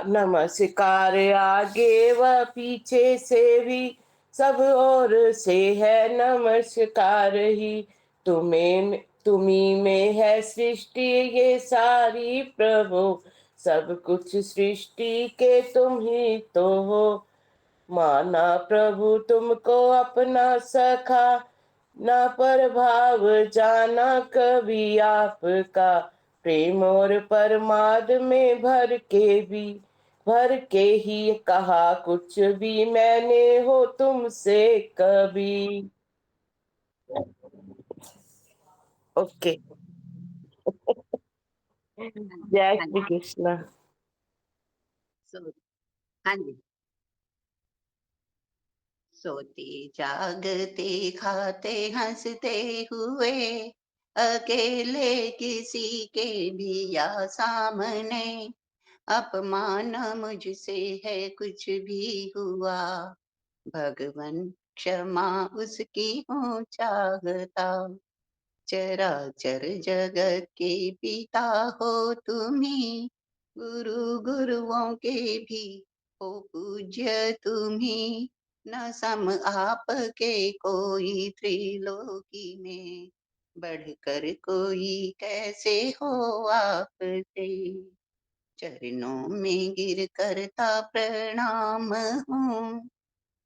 नमस्कार आगे व पीछे से भी, सब ओर से है नमस्कार ही। तुम्ही में है सृष्टि ये सारी प्रभु, सब कुछ सृष्टि के तुम ही तो हो। माना प्रभु तुमको अपना सखा, ना प्रभाव जाना कभी आपका। प्रेम और परमाद में भर के ही कहा कुछ भी मैंने हो तुमसे कभी। ओके। हाँ जी, जय हाँ श्री जी। कृष्ण। सो हाँ जी। सोते जागते खाते हंसते हुए, अकेले किसी के भी या सामने, अपमान मुझसे है कुछ भी हुआ, भगवन क्षमा उसकी हूँ चाहता। चराचर जगत के पिता हो तुम्ही, गुरु गुरुओं के भी हो पूज्य तुम्ही। न सम आपके कोई त्रिलोकी में, बढ़कर कोई कैसे हो आपसे। चरणों में गिर करता प्रणाम हूँ,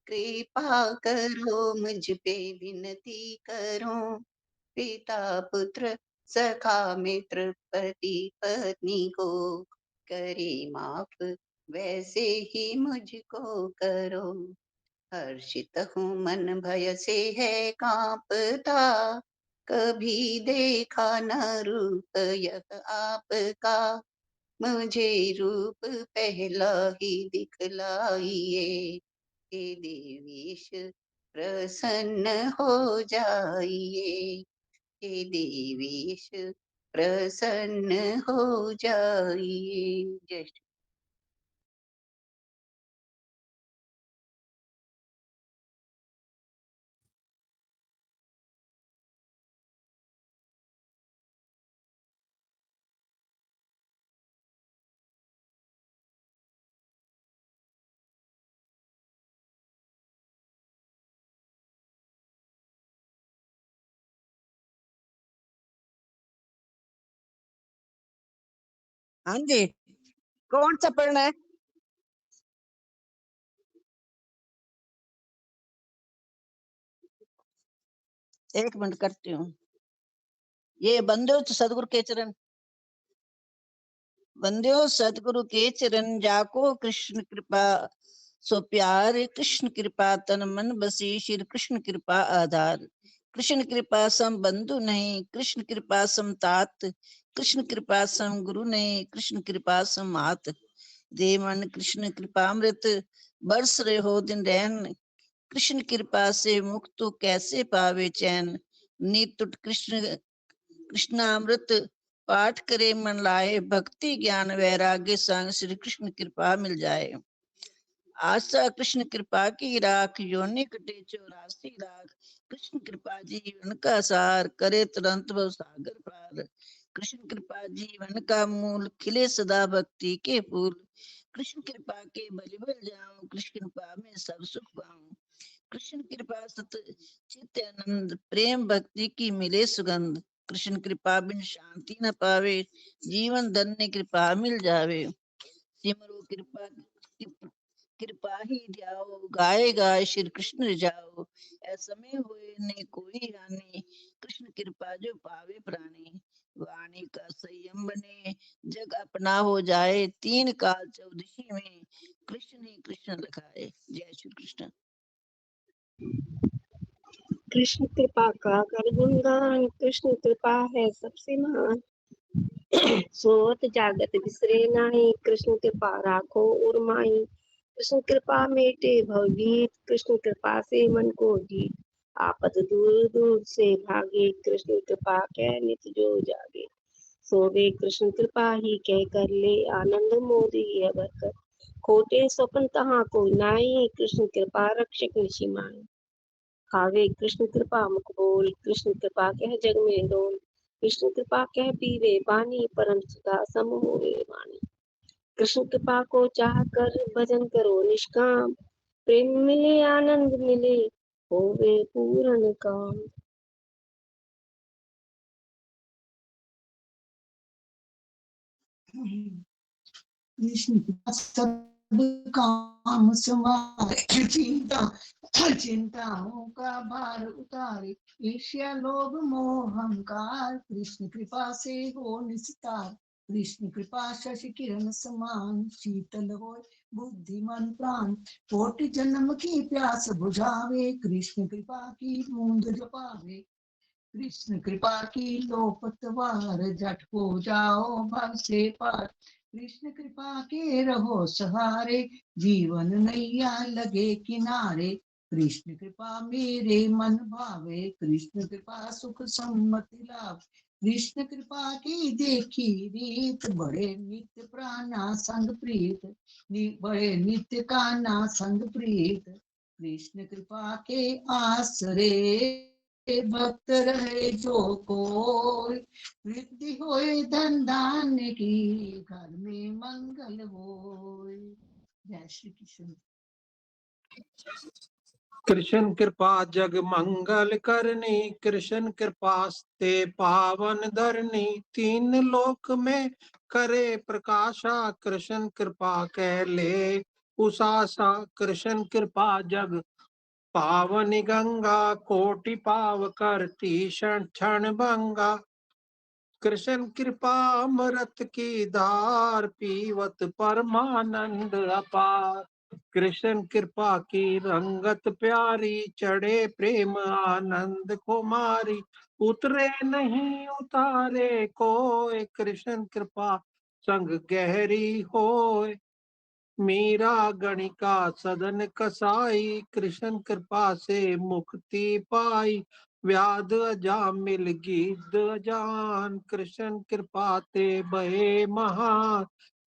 कृपा करो मुझ पे विनती करूं। पिता पुत्र सखा मित्र पति पत्नी को, करे माफ वैसे ही मुझको करो। हर्षित हूँ मन भय से है कांपता, कभी देखा न रूप यह आपका। मुझे रूप पहला ही दिखलाइए, हे देवीश प्रसन्न हो जाइए। हे देवीश प्रसन्न हो जाइए। जय श्री हाँ जी, कौन सा पढ़ना है? एक मिनट करती हूँ। ये बंदो सदगुरु के चरण, वंद्यो सतगुरु के चरण, जाको कृष्ण कृपा सो प्यार, कृष्ण कृपा तन मन बसी, श्री कृष्ण कृपा आधार। कृष्ण कृपा सम बंधु नहीं, कृष्ण कृपा सम तात, कृष्ण कृपा सम गुरु नहीं, कृष्ण कृपा सम मात। दे मन कृष्ण कृपामृत, बरस रहे हो दिन रैन, कृष्ण कृपा से मुक्त तो कैसे पावे चैन। नित्य कृष्ण कृष्णामृत पाठ करे मन लाए, भक्ति ज्ञान वैराग्य संग श्री कृष्ण कृपा मिल जाए। आशा कृष्ण कृपा की राख, योनि कटे 84 लाख, कृष्ण कृपा जीवन का सार, करे तुरंत भव सागर पार। कृष्ण कृपा जीवन का मूल, खिले सदा भक्ति के फूल, कृष्ण कृपा के बल बल जाऊं, कृष्ण कृपा में सब सुख पाऊं। कृष्ण कृपा सत चित्त आनंद, प्रेम भक्ति की मिले सुगंध, कृष्ण कृपा बिन शांति न पावे, जीवन धन्य कृपा मिल जावे। सिमरो कृपा कृपा ही जाओ, गाए गाए श्री कृष्ण जाओ, ऐसा में हुए ने कोई हानि, कृष्ण कृपा जो पावे प्राणी। वाणी का संयम बने, जग अपना हो जाए, तीन काल चौदशी में कृष्ण ही कृष्ण लखाए। जय श्री कृष्ण। कृष्ण कृपा का कर गुणगान, कृष्ण कृपा है सबसे महान। सोत जागत बिसरे नाही, कृष्ण कृपा राखो उर्माई। कृष्ण कृपा मेटे भवभीत, कृष्ण कृपा से मन को जीत। आपत दूर दूर से भागे, कृष्ण कृपा कह नित जो जागे। सोवे कृष्ण कृपा ही कह कर ले, आनंद मोदी है बरकर। खोटे स्वपन तहाँ कोई नाई, कृष्ण कृपा रक्षक निशिमाई। खावे कृष्ण कृपा मुख बोल, कृष्ण कृपा कह जग में डोल। कृष्ण कृपा कह पीवे पानी, परम सुधा सम होवे वाणी। कृष्ण कृपा को चाह कर भजन करो निष्काम, प्रेम मिले आनंद मिले होवे पूर्ण काम। कृष्ण कृपा सब काम संवारे, चिंता चिंताओं का भार उतारे। ईर्ष्या लोभ मोह अहंकार, कृष्ण कृपा से हो निस्तार। कृष्ण कृपा शशि किरण समान, शीतल हो बुद्धिमान प्राण। कोटि जन्म की प्यास बुझावे, कृष्ण कृपा की बूंद जपावे। कृष्ण कृपा की लो पतवार, झट हो जाओ भव से पार। कृष्ण कृपा के रहो सहारे, जीवन नैया लगे किनारे। कृष्ण कृपा मेरे मन भावे, कृष्ण कृपा सुख सम्मति लाभ। कृष्ण कृपा की देखी रीत, बड़े नित्य प्राणा संग प्रीत। बड़े नित्य कान्हा संग प्रीत। कृष्ण कृपा के आसरे भक्त रहे जो कोई। वृद्धि होए धन धान्य की, घर में मंगल होए। जय श्री कृष्ण। कृष्ण कृपा जग मंगल करनी, कृष्ण कृपा ते पावन धरनी। तीन लोक में करे प्रकाशा, कृष्ण कृपा कह ले उषासा। कृष्ण कृपा जग पावनी गंगा, कोटि पाव करती क्षण क्षण भंगा। कृष्ण कृपा अमृत की धार, पीवत परमानंद अपार। कृष्ण कृपा की रंगत प्यारी, चढ़े प्रेम आनंद कुमारी। उतरे नहीं उतारे कोय, कृष्ण कृपा संग गहरी होय। मीरा गणिका सदन कसाई, कृष्ण कृपा से मुक्ति पाई। व्याध अजामिल गिद्ध अजान, कृष्ण कृपा ते बहे महान।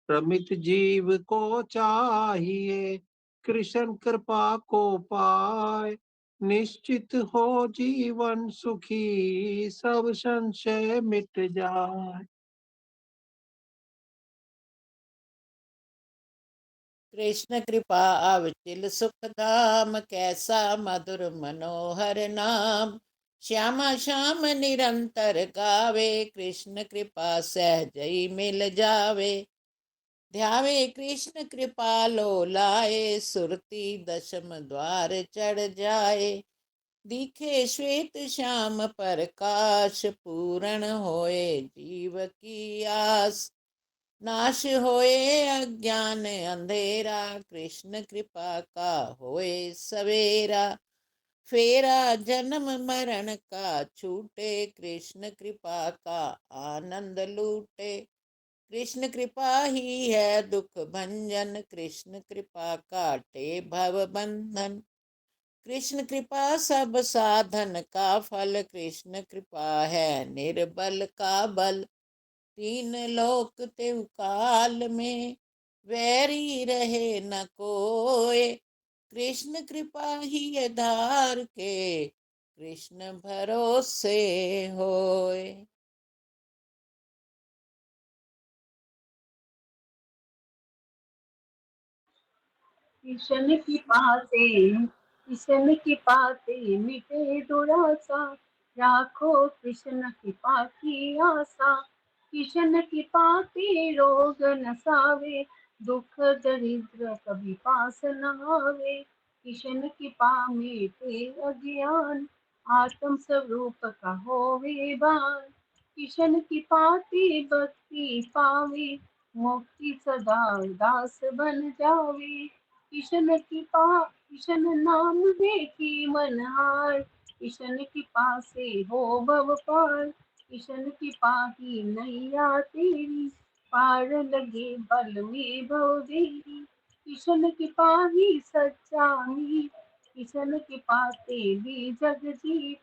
प्रमित जीव को चाहिए, कृष्ण कृपा को पाए। निश्चित हो जीवन सुखी, सब संशय मिट जाए। कृष्ण कृपा अवचिल सुख धाम, कैसा मधुर मनोहर नाम। श्यामा श्याम निरंतर गावे, कृष्ण कृपा सहजई मिल जावे। ध्यावे कृष्ण कृपालो लाए, सुरती दशम द्वार चढ़ जाए। दिखे श्वेत श्याम प्रकाश, पूर्ण होए जीव की आस। नाश होए अज्ञान अंधेरा, कृष्ण कृपा का होए सवेरा। फेरा जन्म मरण का छूटे, कृष्ण कृपा का आनंद लूटे। कृष्ण कृपा ही है दुख भंजन, कृष्ण कृपा काटे भव बंधन। कृष्ण कृपा सब साधन का फल, कृष्ण कृपा है निर्बल का बल। तीन लोक तिव काल में, वैरी रहे न कोय। कृष्ण कृपा ही आधार के, कृष्ण भरोसे होय। कृष्ण की पाते कृष्ण की पाते मिटे दुरासा, राखो कृष्ण कृपा की आशा। कृष्ण की पाते रोग न सावे, दुख दरिद्र कभी पास न आवे। कृष्ण कृपा मिटे अज्ञान, आत्म स्वरूप का होवे भान। कृष्ण की पाते भक्ति पावे, मुक्ति सदा दास बन जावे। किशन नाम देखी मन हार, किशन की पासे हो भव पार। किशन की पाही नैया तेरी, पार लगे बल में भव देरी। किशन की पाही सच्चा मीत, किशन के पाते भी जग जीत।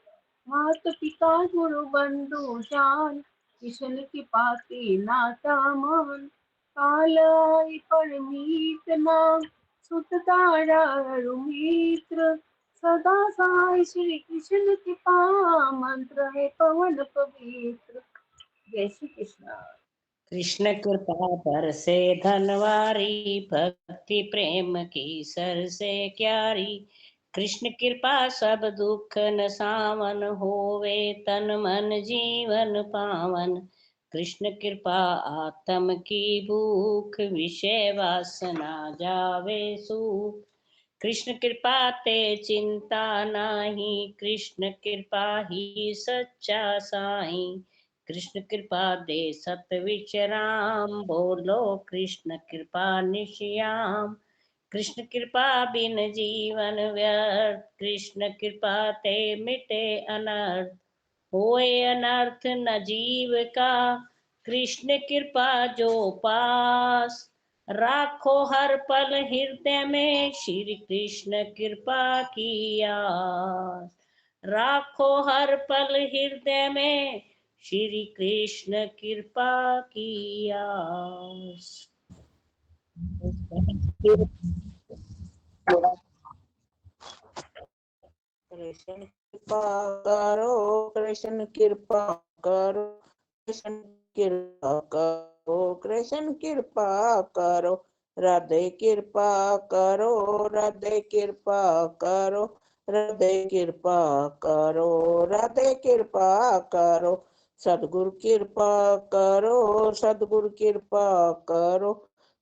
मात पिता गुरु बंधु जान, किशन के पाते नाता मान। काल आई परमीत नाम, सुत तारा मित्र। सदा साई श्री कृष्ण कृपा, मंत्र है पवन पवित्र। जय श्री कृष्ण। कृष्ण कृपा बरसे धनवारी, भक्ति प्रेम की सर से क्यारी। कृष्ण कृपा सब दुख नसावन, होवे तन मन जीवन पावन। कृष्ण कृपा आत्म की भूख, विषय वासना जावे सूख। कृष्ण कृपा ते चिंता नाही, कृष्ण कृपा ही सच्चा साई। कृष्ण कृपा दे सत विश्राम, बोलो कृष्ण कृपा निश्याम। कृष्ण कृपा बिन जीवन व्यर्थ, कृष्ण कृपा ते मिटे अनर्थ। होए अनर्थ न जीव का, कृष्ण कृपा जो पास। राखो हर पल हृदय में, श्री कृष्ण कृपा की आस। राखो हर पल हृदय में, श्री कृष्ण कृपा की आस। कृष्ण कृपा करो, कृष्ण कृपा करो, कृष्ण कृपा करो, कृष्ण कृपा करो। राधे कृपा करो, राधे कृपा करो, राधे कृपा करो, राधे कृपा करो। सदगुरु कृपा करो, सदगुरु कृपा करो,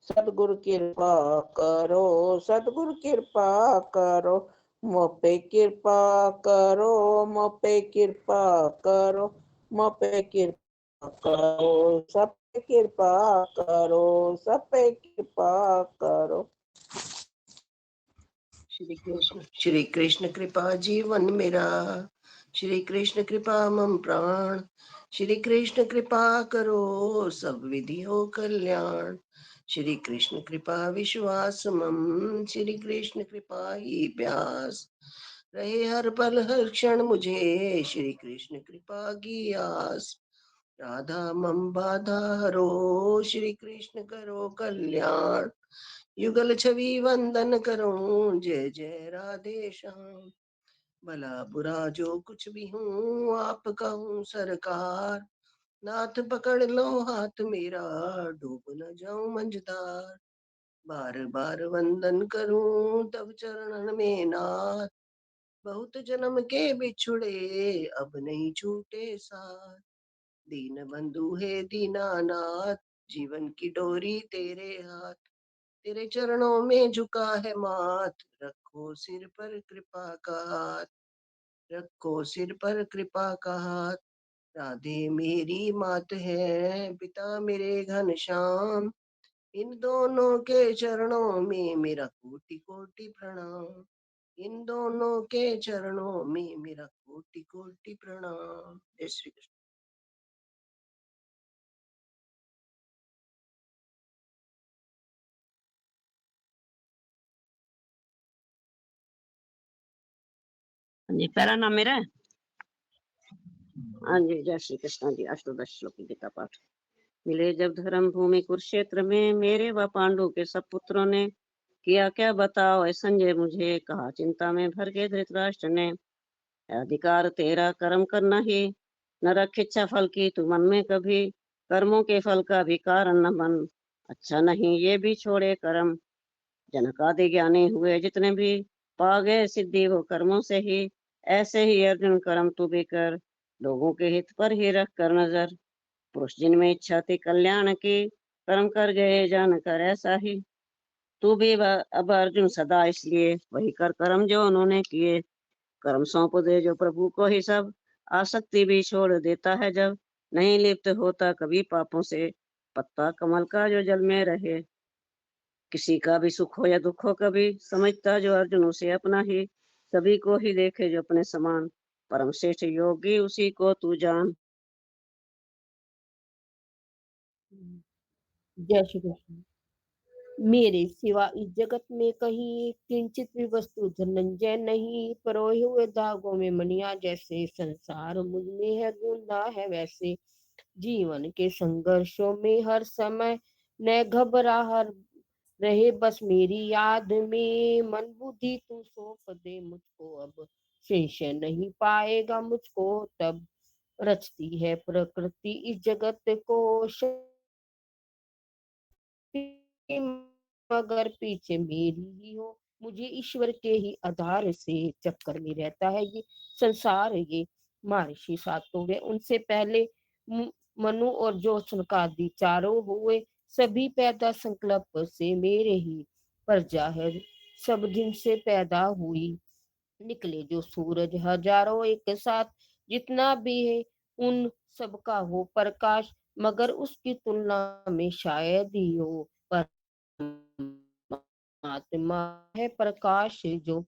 सदगुरु कृपा करो, सदगुरु कृपा करो। मोपे कृपा करो, मोपे कृपा करो, मोपे कृपा करो, सब पे कृपा करो, सब पे कृपा करो। श्री कृष्ण कृपा जीवन मेरा, श्री कृष्ण कृपा मम प्राण। श्री कृष्ण कृपा करो, सब विधि हो कल्याण। श्री कृष्ण कृपा विश्वास मम, श्री कृष्ण कृपा ही प्यास। रहे हर पल हर क्षण मुझे, श्री कृष्ण कृपा की आस। राधा मम बाधा हरो, श्री कृष्ण करो कल्याण। युगल छवि वंदन करूं, जय जय राधे श्याम। भला बुरा जो कुछ भी हूँ, आपका हूँ सरकार। नाथ पकड़ लो हाथ मेरा, डूब न जाऊं मंझधार। बार बार वंदन करूं, तब चरणन में नाथ। बहुत जन्म के बिछुड़े अब नहीं छूटे साथ। दीन बंधु है दीनानाथ, जीवन की डोरी तेरे हाथ। तेरे चरणों में झुका है माथ, रखो सिर पर कृपा का हाथ। रखो सिर पर कृपा का हाथ। राधे मेरी मात है, पिता मेरे घनश्याम। इन दोनों के चरणों में मेरा कोटि कोटि प्रणाम। इन दोनों के चरणों में मेरा कोटि कोटि प्रणाम। जय श्री कृष्ण। हाँ जी, पहला नाम मेरा है। हाँ जी, जय श्री कृष्ण जी। अष्टोदश श्लोक की गीता पाठ। मिले जब धर्म भूमि कुरुक्षेत्र में, मेरे व पांडु के सब पुत्रों ने किया क्या बताओ। ऐ संजय मुझे कहा चिंता में भर के धृतराष्ट्र ने। अधिकार तेरा कर्म करना ही, न रख इच्छा फल की तू मन में कभी। कर्मों के फल का भी कारण न बन, अच्छा नहीं ये भी छोड़े कर्म। जनकादि ज्ञानी हुए जितने भी, पा गए सिद्धि वो कर्मों से ही। ऐसे ही अर्जुन कर्म तू भी कर, लोगों के हित पर ही रख कर नजर। पुरुष जिनमें इच्छा थी कल्याण की, कर्म कर गए जान कर ऐसा ही। तू भी अब अर्जुन सदा इसलिए वही कर कर्म जो उन्होंने किए। कर्म सौंप दे जो प्रभु को ही सब, आसक्ति भी छोड़ देता है जब। नहीं लिप्त होता कभी पापों से, पत्ता कमल का जो जल में रहे। किसी का भी सुख हो या दुख हो कभी, समझता जो अर्जुन उसे अपना ही। सभी को ही देखे जो अपने समान, परम श्रेष्ठ योगी उसी को तू जान। जय श्री कृष्ण। मेरे सिवा इस जगत में कहीं किंचित भी वस्तु धनंजय नहीं। परोए हुए धागों में मनिया जैसे, संसार मुझ में है गूंदा है वैसे। जीवन के संघर्षों में हर समय न घबराहट रहे बस मेरी याद में। मन बुद्धि तू सौंप दे मुझको अब, संशय नहीं पाएगा मुझको तब। रचती है प्रकृति इस जगत को, मगर पीछे मेरी ही हो। मुझे ईश्वर के ही आधार से चक्कर में रहता है ये संसार। ये महर्षि सातों वे उनसे पहले मनु और जो सनकादि चारों हुए, सभी पैदा संकल्प से मेरे ही प्रजा है। सब दिन से पैदा हुई, निकले जो सूरज हजारों एक साथ। जितना भी है उन सबका हो प्रकाश, मगर उसकी तुलना में शायद ही हो। परमात्मा है प्रकाश जो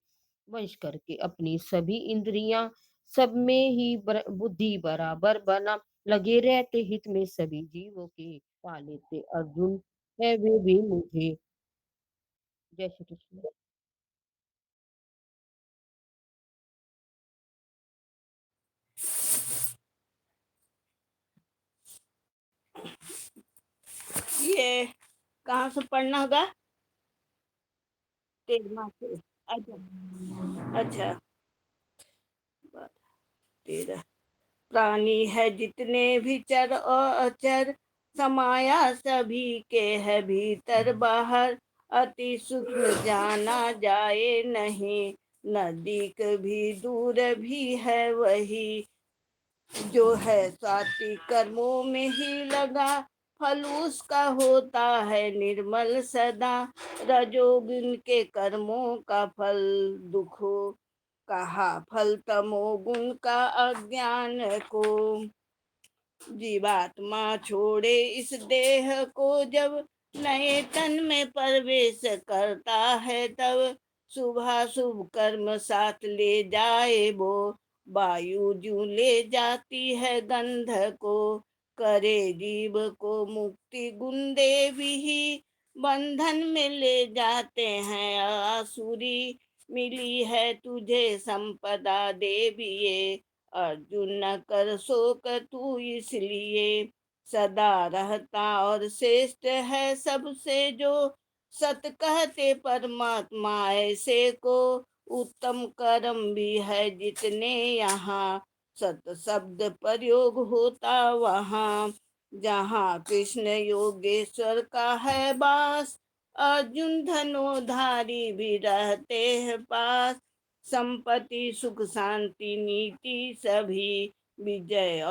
वंश करके अपनी सभी इंद्रियां सब में ही बुद्धि बराबर बना। लगे रहते हित में सभी जीवों के, पा लेते अर्जुन है वे भी मुझे। जय श्री कृष्ण। ये कहाँ से पढ़ना होगा? तेरह से। अच्छा अच्छा। तेरह। प्राणी है जितने भी चर और अचर, समाया सभी के है भीतर बाहर। अति सूक्ष्म जाना जाए नहीं, नजदीक भी दूर भी है वही। जो है सात्विक कर्मों में ही लगा, फल उसका होता है निर्मल सदा। रजोगुण के कर्मों का फल दुख, कहा फल तमोगुण का अज्ञान को। जीवात्मा छोड़े इस देह को जब, नए तन में प्रवेश करता है तब। शुभ कर्म साथ ले जाए वो, वायु जू ले जाती है गंध को। करे जीव को मुक्ति गुण देवी ही, बंधन में ले जाते हैं आसुरी। मिली है तुझे संपदा देवी ये, अर्जुन न कर शोक तू इसलिए। सदा रहता और श्रेष्ठ है सबसे जो, सत कहते परमात्मा ऐसे को। उत्तम कर्म भी है जितने यहाँ, सत शब्द प्रयोग होता वहाँ। जहाँ कृष्ण योगेश्वर का है वास, अर्जुन धनुधारी भी रहते हैं पास। संपत्ति सुख शांति नीति सभी, विजय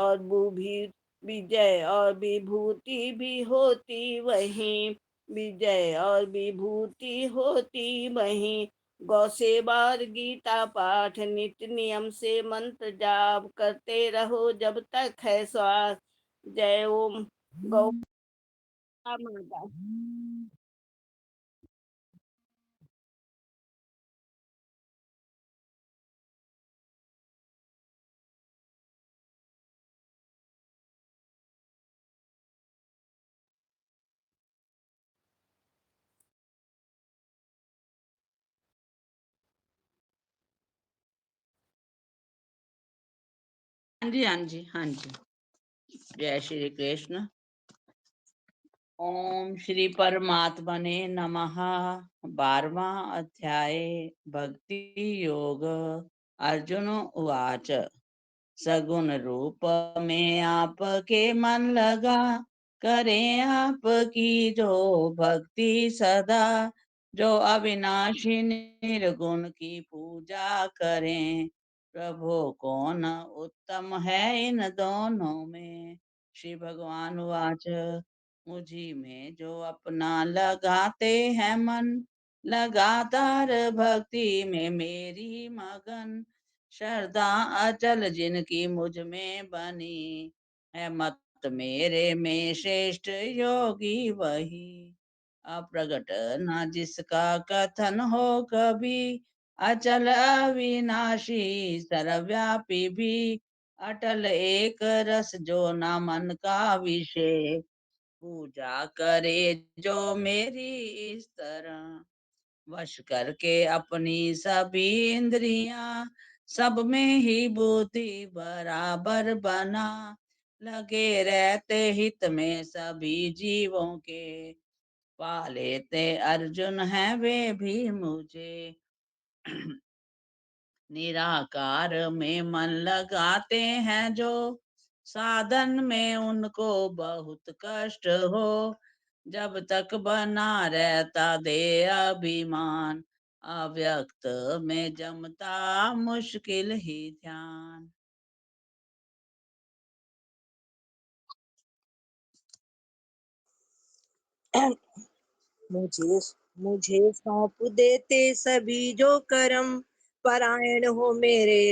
और विभूति भी होती वहीं, विजय और विभूति होती वहीं। गौ सेवा और गीता पाठ नित्य नियम से मंत्र जाप करते रहो जब तक है श्वास। जय ओम गौ माता। हाँ जी, हाँ जी, हाँ जी। जय श्री कृष्ण। ओम श्री परमात्मने नमः। 12वां अध्याय भक्ति योग। अर्जुन उवाच सगुण रूप में आपके मन लगा, करें आपकी जो भक्ति सदा, जो अविनाशी निर्गुण की पूजा करें। प्रभु कौन उत्तम है इन दोनों में। श्री भगवान वाच मुझी में जो अपना लगाते हैं मन, लगातार भक्ति में मेरी मगन, श्रद्धा अचल जिनकी मुझ में बनी, है मत मेरे में श्रेष्ठ योगी वही। अप्रगट न जिसका कथन हो कभी, अचल अविनाशी सर्वव्यापी भी, अटल एक रस जो न मन का विषय, पूजा करे जो मेरी इस तरह। वश करके अपनी सभी इंद्रियां, सब में ही बुद्धि बराबर बना, लगे रहते हित में सभी जीवों के, पालेते अर्जुन हैं वे भी मुझे। निराकार में मन लगाते हैं जो, साधन में उनको बहुत कष्ट हो, जब तक बना रहता दे अभिमान, अव्यक्त में जमता मुश्किल ही ध्यान। मुझे मुझे सौंप देते सभी जो कर्म, परायण हो मेरे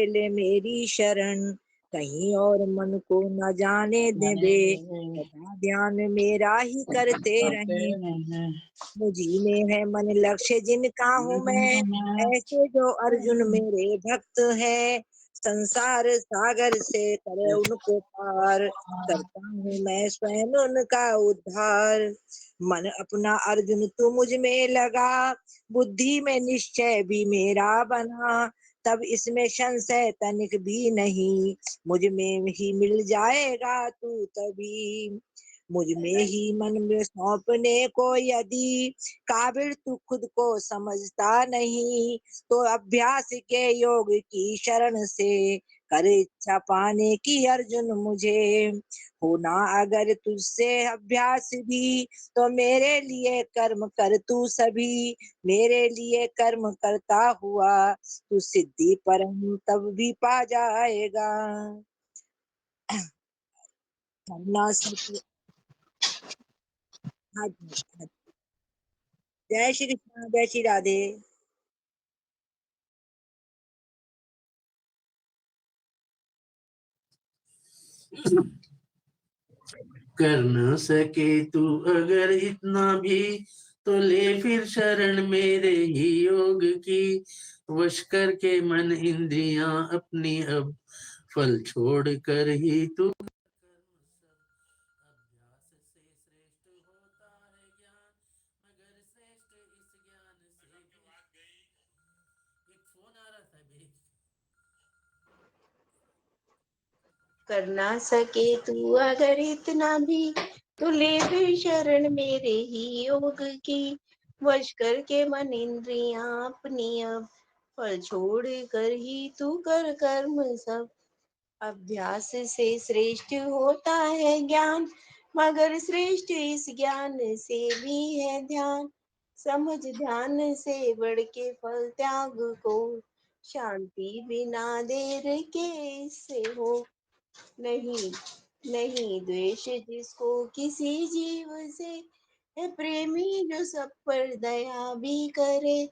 लिए मेरी शरण। कहीं और मन को न जाने देवे, सदा ध्यान मेरा ही करते रहें। मुझी में है मन लक्ष्य जिनका हूँ मैं, ऐसे जो अर्जुन मेरे भक्त है। संसार सागर से करे उनको पार, करता हूँ मैं स्वयं उनका उद्धार। मन अपना अर्जुन तू मुझ में लगा, बुद्धि में निश्चय भी मेरा बना। तब इसमें संशय तनिक भी नहीं, मुझ में ही मिल जाएगा तू तभी। मुझ में ही मन में सौंपने को यदि, काबिल तू खुद को समझता नहीं, तो अभ्यास के योग की शरण से कर इच्छा पाने की अर्जुन मुझे। होना अगर तुझसे अभ्यास भी, तो मेरे लिए कर्म कर तू सभी। मेरे लिए कर्म करता हुआ तू सिद्धि परम तब भी पा जाएगा। करना सके। हाँ जी, हाँ जी। जय श्री कृष्ण, जय श्री राधे। कर न सके तू अगर इतना भी, तो ले फिर शरण मेरे ही योग की। वश करके मन इंद्रियां अपनी अब, फल छोड़ कर ही तू। कर ना सके तू अगर इतना भी, तो ले फिर शरण मेरे ही योग की। वश करके मन इंद्रियां अपनी अब, फल छोड़ कर ही तू कर कर्म सब। अभ्यास से श्रेष्ठ होता है ज्ञान, मगर श्रेष्ठ इस ज्ञान से भी है ध्यान। समझ ध्यान से बढ़ के फल त्याग को, शांति बिना देर के से हो। नहीं नहीं द्वेष जिसको किसी जीव से, है प्रेमी जो सब पर दया भी करे।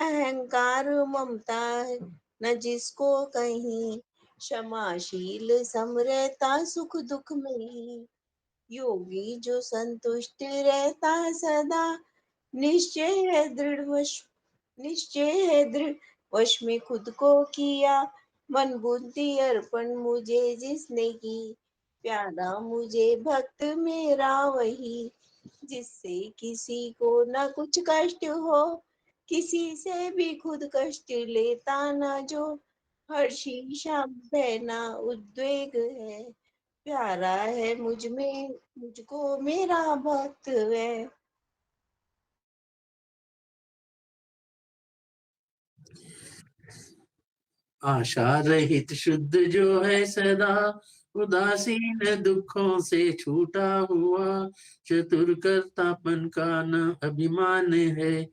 अहंकार ममता न जिसको कहीं, क्षमाशील समरता सुख दुख में ही। योगी जो संतुष्ट रहता सदा, निश्चय है दृढ़ वश, निश्चय है दृढ़ वश में खुद को किया। मन बुद्धि अर्पण मुझे जिसने की, प्यारा मुझे भक्त मेरा वही। जिससे किसी को न कुछ कष्ट हो, किसी से भी खुद कष्ट लेता न जो। हर्षी भय न उद्वेग है, प्यारा है मुझ में मुझको मेरा भक्त है। आशा रहित शुद्ध जो है सदा, उदासीन दुखों से छूटा हुआ। चतुर कर्तापन का न अभिमान है,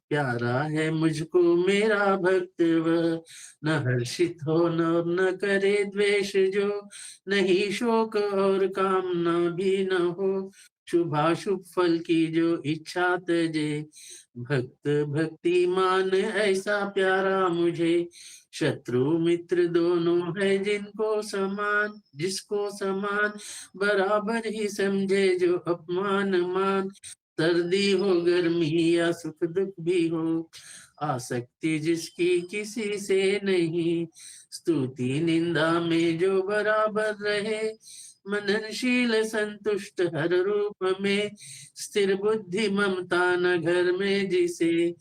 प्यारा है मुझको मेरा भक्त वह। न हर्षित हो न करे द्वेष जो, नहीं शोक और कामना भी न हो। शुभाशुभ फल की जो इच्छा तजे, भक्त भक्तिमान ऐसा प्यारा मुझे। शत्रु मित्र दोनों है जिनको समान, जिसको समान बराबर ही समझे जो अपमान मान। सर्दी हो गर्मी या सुख दुख भी हो, आसक्ति जिसकी किसी से नहीं। स्तुति निंदा में जो बराबर रहे, मननशील संतुष्ट हर रूप में। स्थिर बुद्धि ममता न घर में जिसे,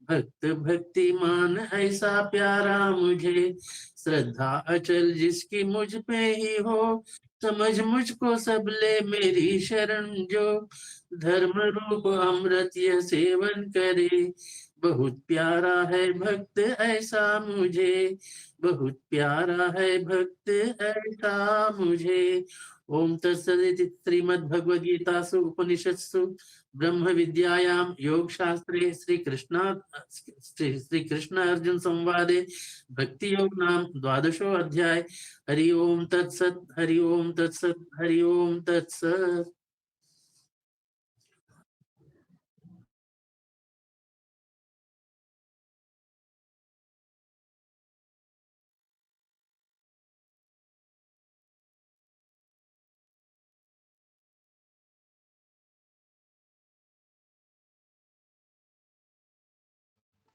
भक्त भक्तिमान ऐसा प्यारा मुझे। श्रद्धा अचल जिसकी मुझ पे ही हो, समझ मुझको सब ले मेरी शरण जो। धर्म रूप अमृत यह सेवन करे, बहुत प्यारा है भक्त ऐसा मुझे। बहुत प्यारा है भक्त ऐसा मुझे। ओम तत्सदिति श्रीमद्भगवद्गीतासु उपनिषत्सु ब्रह्म विद्यायां योग शास्त्रे श्री कृष्ण अर्जुन संवादे भक्ति योग नाम 12वां अध्याय। हरि ओम तत्सत, हरि ओम तत्सत, हरि ओम तत्सत।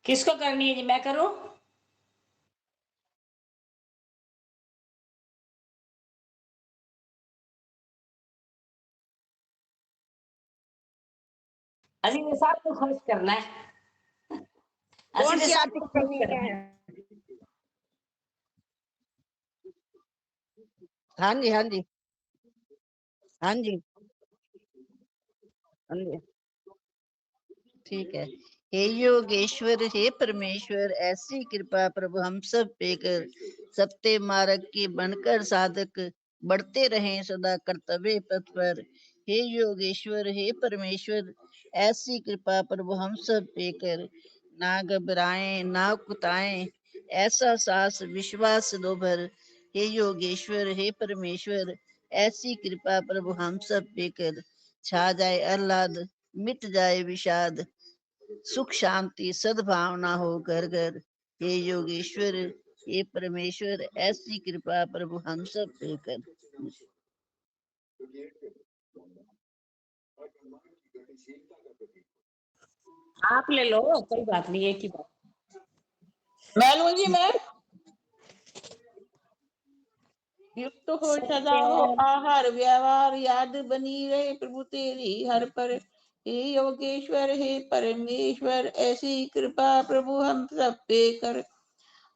किसको करनी है जी? मैं करूं? ਅਸੀਂ ਨੇ ਸਭ ਨੂੰ ਖੁਸ਼ ਕਰਨਾ ਹੈ। ਅਸੀਂ कौन ਨੇ सी ਸਭ आरती ਨੂੰ ਖੁਸ਼ करनी ਕਰਨਾ है? है। हाँ जी, हाँ जी, हाँ जी, हाँ जी। ठीक है। हे योगेश्वर, हे परमेश्वर, ऐसी कृपा प्रभु हम सब पे कर, सत्य मार्ग की बनकर साधक बढ़ते रहें सदा कर्तव्य पथ पर। हे योगेश्वर, हे परमेश्वर, ऐसी कृपा प्रभु हम सब पे कर, ना घबराएं ना कुताएं, ऐसा साहस विश्वास दो भर। हे योगेश्वर, हे परमेश्वर, ऐसी कृपा प्रभु हम सब पे कर, छा जाए आह्लाद मिट जाए विषाद, सुख शांति सद्भावना हो घर घर। हे योगेश्वर, हे परमेश्वर, ऐसी कृपा प्रभु हम सब पे कर। आप ले लो, कोई बात नहीं, एक ही बात। मैं लूं जी। मैं युक्त हो सदा हो सत्य आहार व्यवहार, याद बनी रहे प्रभु तेरी हर पर। हे योगेश्वर, हे परमेश्वर, ऐसी कृपा प्रभु हम सब पे कर,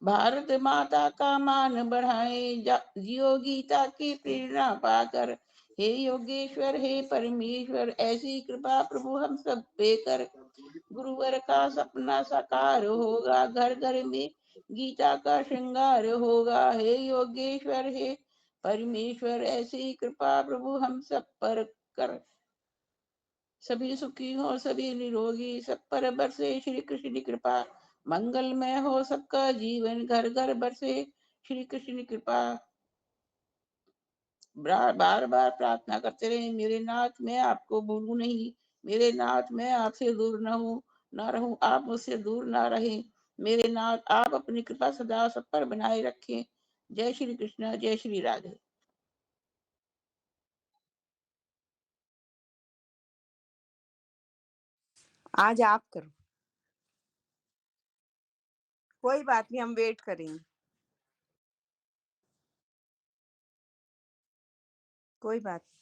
भारत माता का मान बढ़ाए, जियो गीता की प्रेरणा पाकर। हे योगेश्वर, हे परमेश्वर, ऐसी कृपा प्रभु हम सब पे कर, गुरुवर का सपना साकार होगा, घर घर में गीता का श्रृंगार होगा। हे योगेश्वर, हे परमेश्वर, ऐसी कृपा प्रभु हम सब पर कर। सभी सुखी हो सभी निरोगी, सब पर बरसे श्री कृष्ण की कृपा। मंगलमय हो सबका जीवन, घर घर बरसे श्री कृष्ण की कृपा। बार बार प्रार्थना करते रहे, मेरे नाथ मैं आपको भूलूं नहीं, मेरे नाथ मैं आपसे दूर न हूँ न रहूं, आप मुझसे दूर ना रहें। मेरे नाथ आप अपनी कृपा सदा सब पर बनाए रखें। जय श्री कृष्ण, जय श्री राधे। आज आप करो, कोई बात नहीं, हम वेट करेंगे, कोई बात नहीं।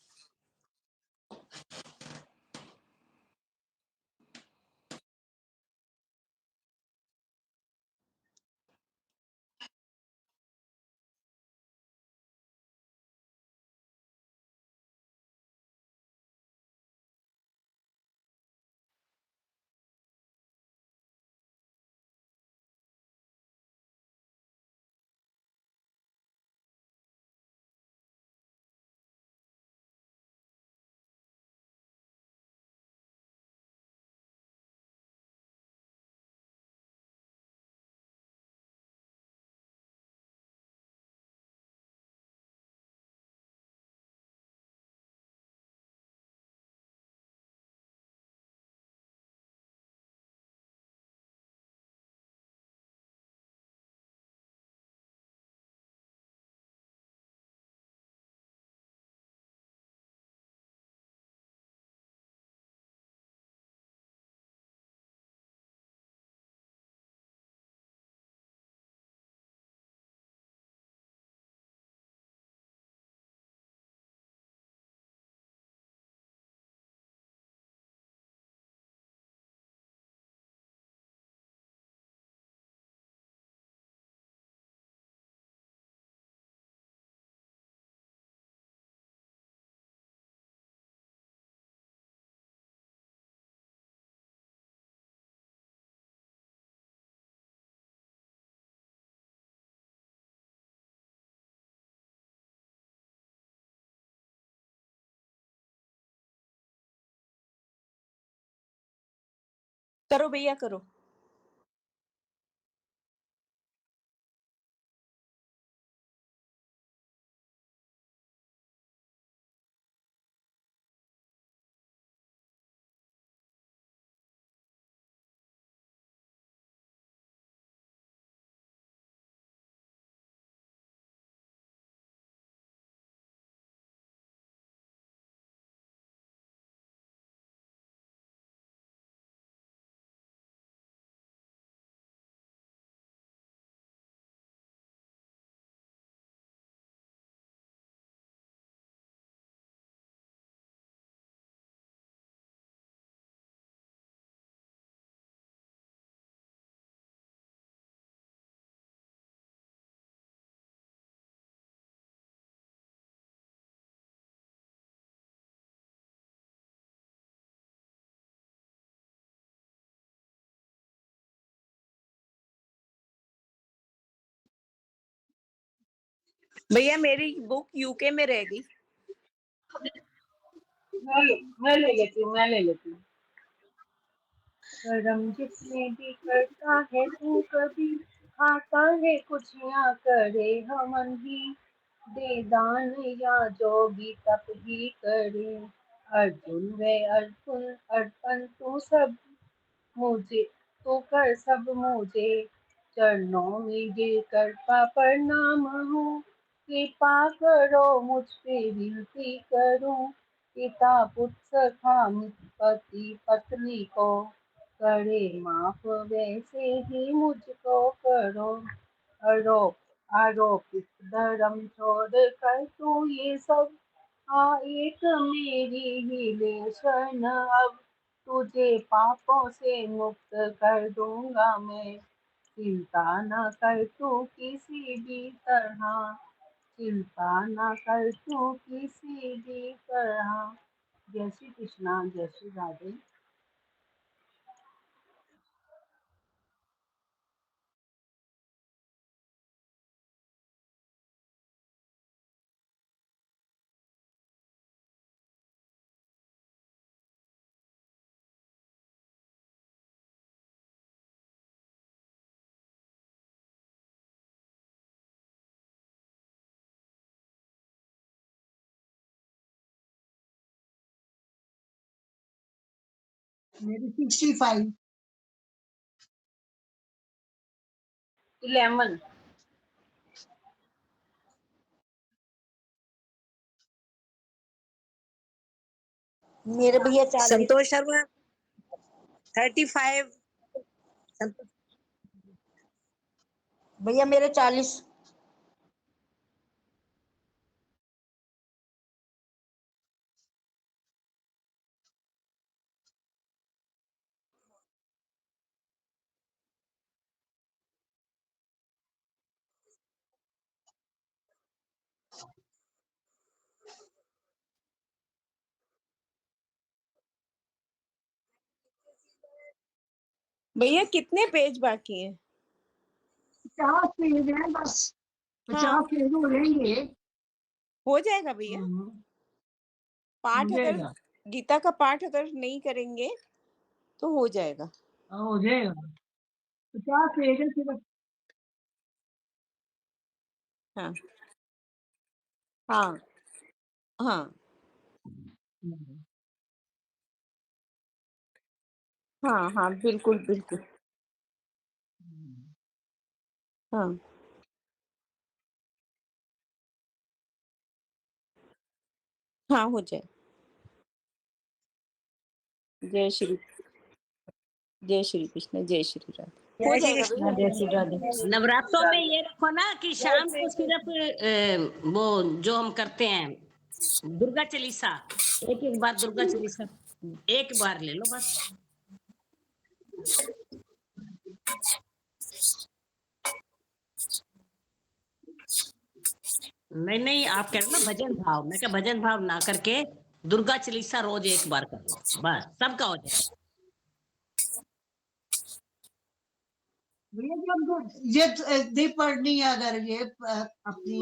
करो भैया करो। भैया मेरी बुक यूके में रह गई। मैं ले लेती हूँ, मैं ले लेती हूँ। कर्म जिसने भी करता है तू कभी, आता है कुछ ना करे हमन ही, दे दान या जो भी तप ही करे। अर्जुन वे अर्जुन अर्पण तू सब मुझे, तो कर सब मुझे, चरणों में गिरकर प्रणाम हूँ। कृपा करो मुझ पे विनती करूँ, पिता पुत्र सखा पति पत्नी को, करे माफ वैसे ही मुझको करो। आरोप आरोपित धर्म छोड़ कर तू ये सब, एक मेरी ही ले शरण अब, तुझे पापों से मुक्त कर दूंगा मैं। चिंता न कर तू किसी भी तरह, चिंता न कर तू किसी भी तरह। जय श्री कृष्णा, जय श्री राधे। मेरी 65। 11। मेरे भैया 40। संतोष शर्मा 35। भैया मेरे 40। भैया कितने पेज बाकी हैं? 50 पेज है बस। 50 हाँ। पेज हो जाएंगे। हो जाएगा भैया। पाठ हो अगर जाएगा। गीता का पाठ अगर नहीं करेंगे तो हो जाएगा। हो जाएगा। 50 पेज है सिर्फ। हाँ हाँ हाँ हाँ हाँ बिल्कुल बिल्कुल। हाँ हाँ हो जाए। जय श्री कृष्ण, जय श्री राधे। हो जय श्री जाएगा कृष्ण। भैया। जय श्री राधे। नवरात्रों में ये रखो ना कि शाम को सिर्फ वो जो हम करते हैं दुर्गा चालीसा, एक एक बार दुर्गा चालीसा एक बार ले लो बस। नहीं नहीं, आप कह रहे हो ना भजन भाव, मैं क्या भजन भाव ना करके दुर्गा चालीसा रोज एक बार कर लो बस, सबका हो जाएगा। भैया जब ये नहीं पढ़नी है, अगर ये अपनी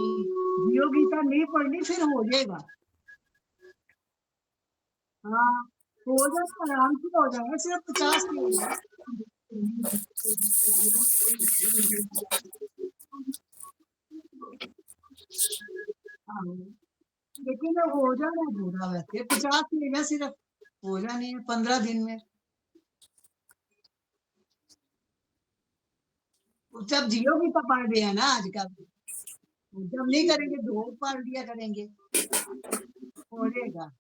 जियो गीता नहीं पढ़नी फिर हो जाएगा। हाँ हो जाएगा, आराम से हो जाएगा। सिर्फ 50 पेज है। हाँ, लेकिन हो जाना पूरा वैसे 50 पेज है सिर्फ। हो जानी है 15 दिन में। जब जियो गीता पढ़ रहे हैं ना आजकल, जब नहीं करेंगे 2 पढ़ लिया करेंगे, हो जाएगा।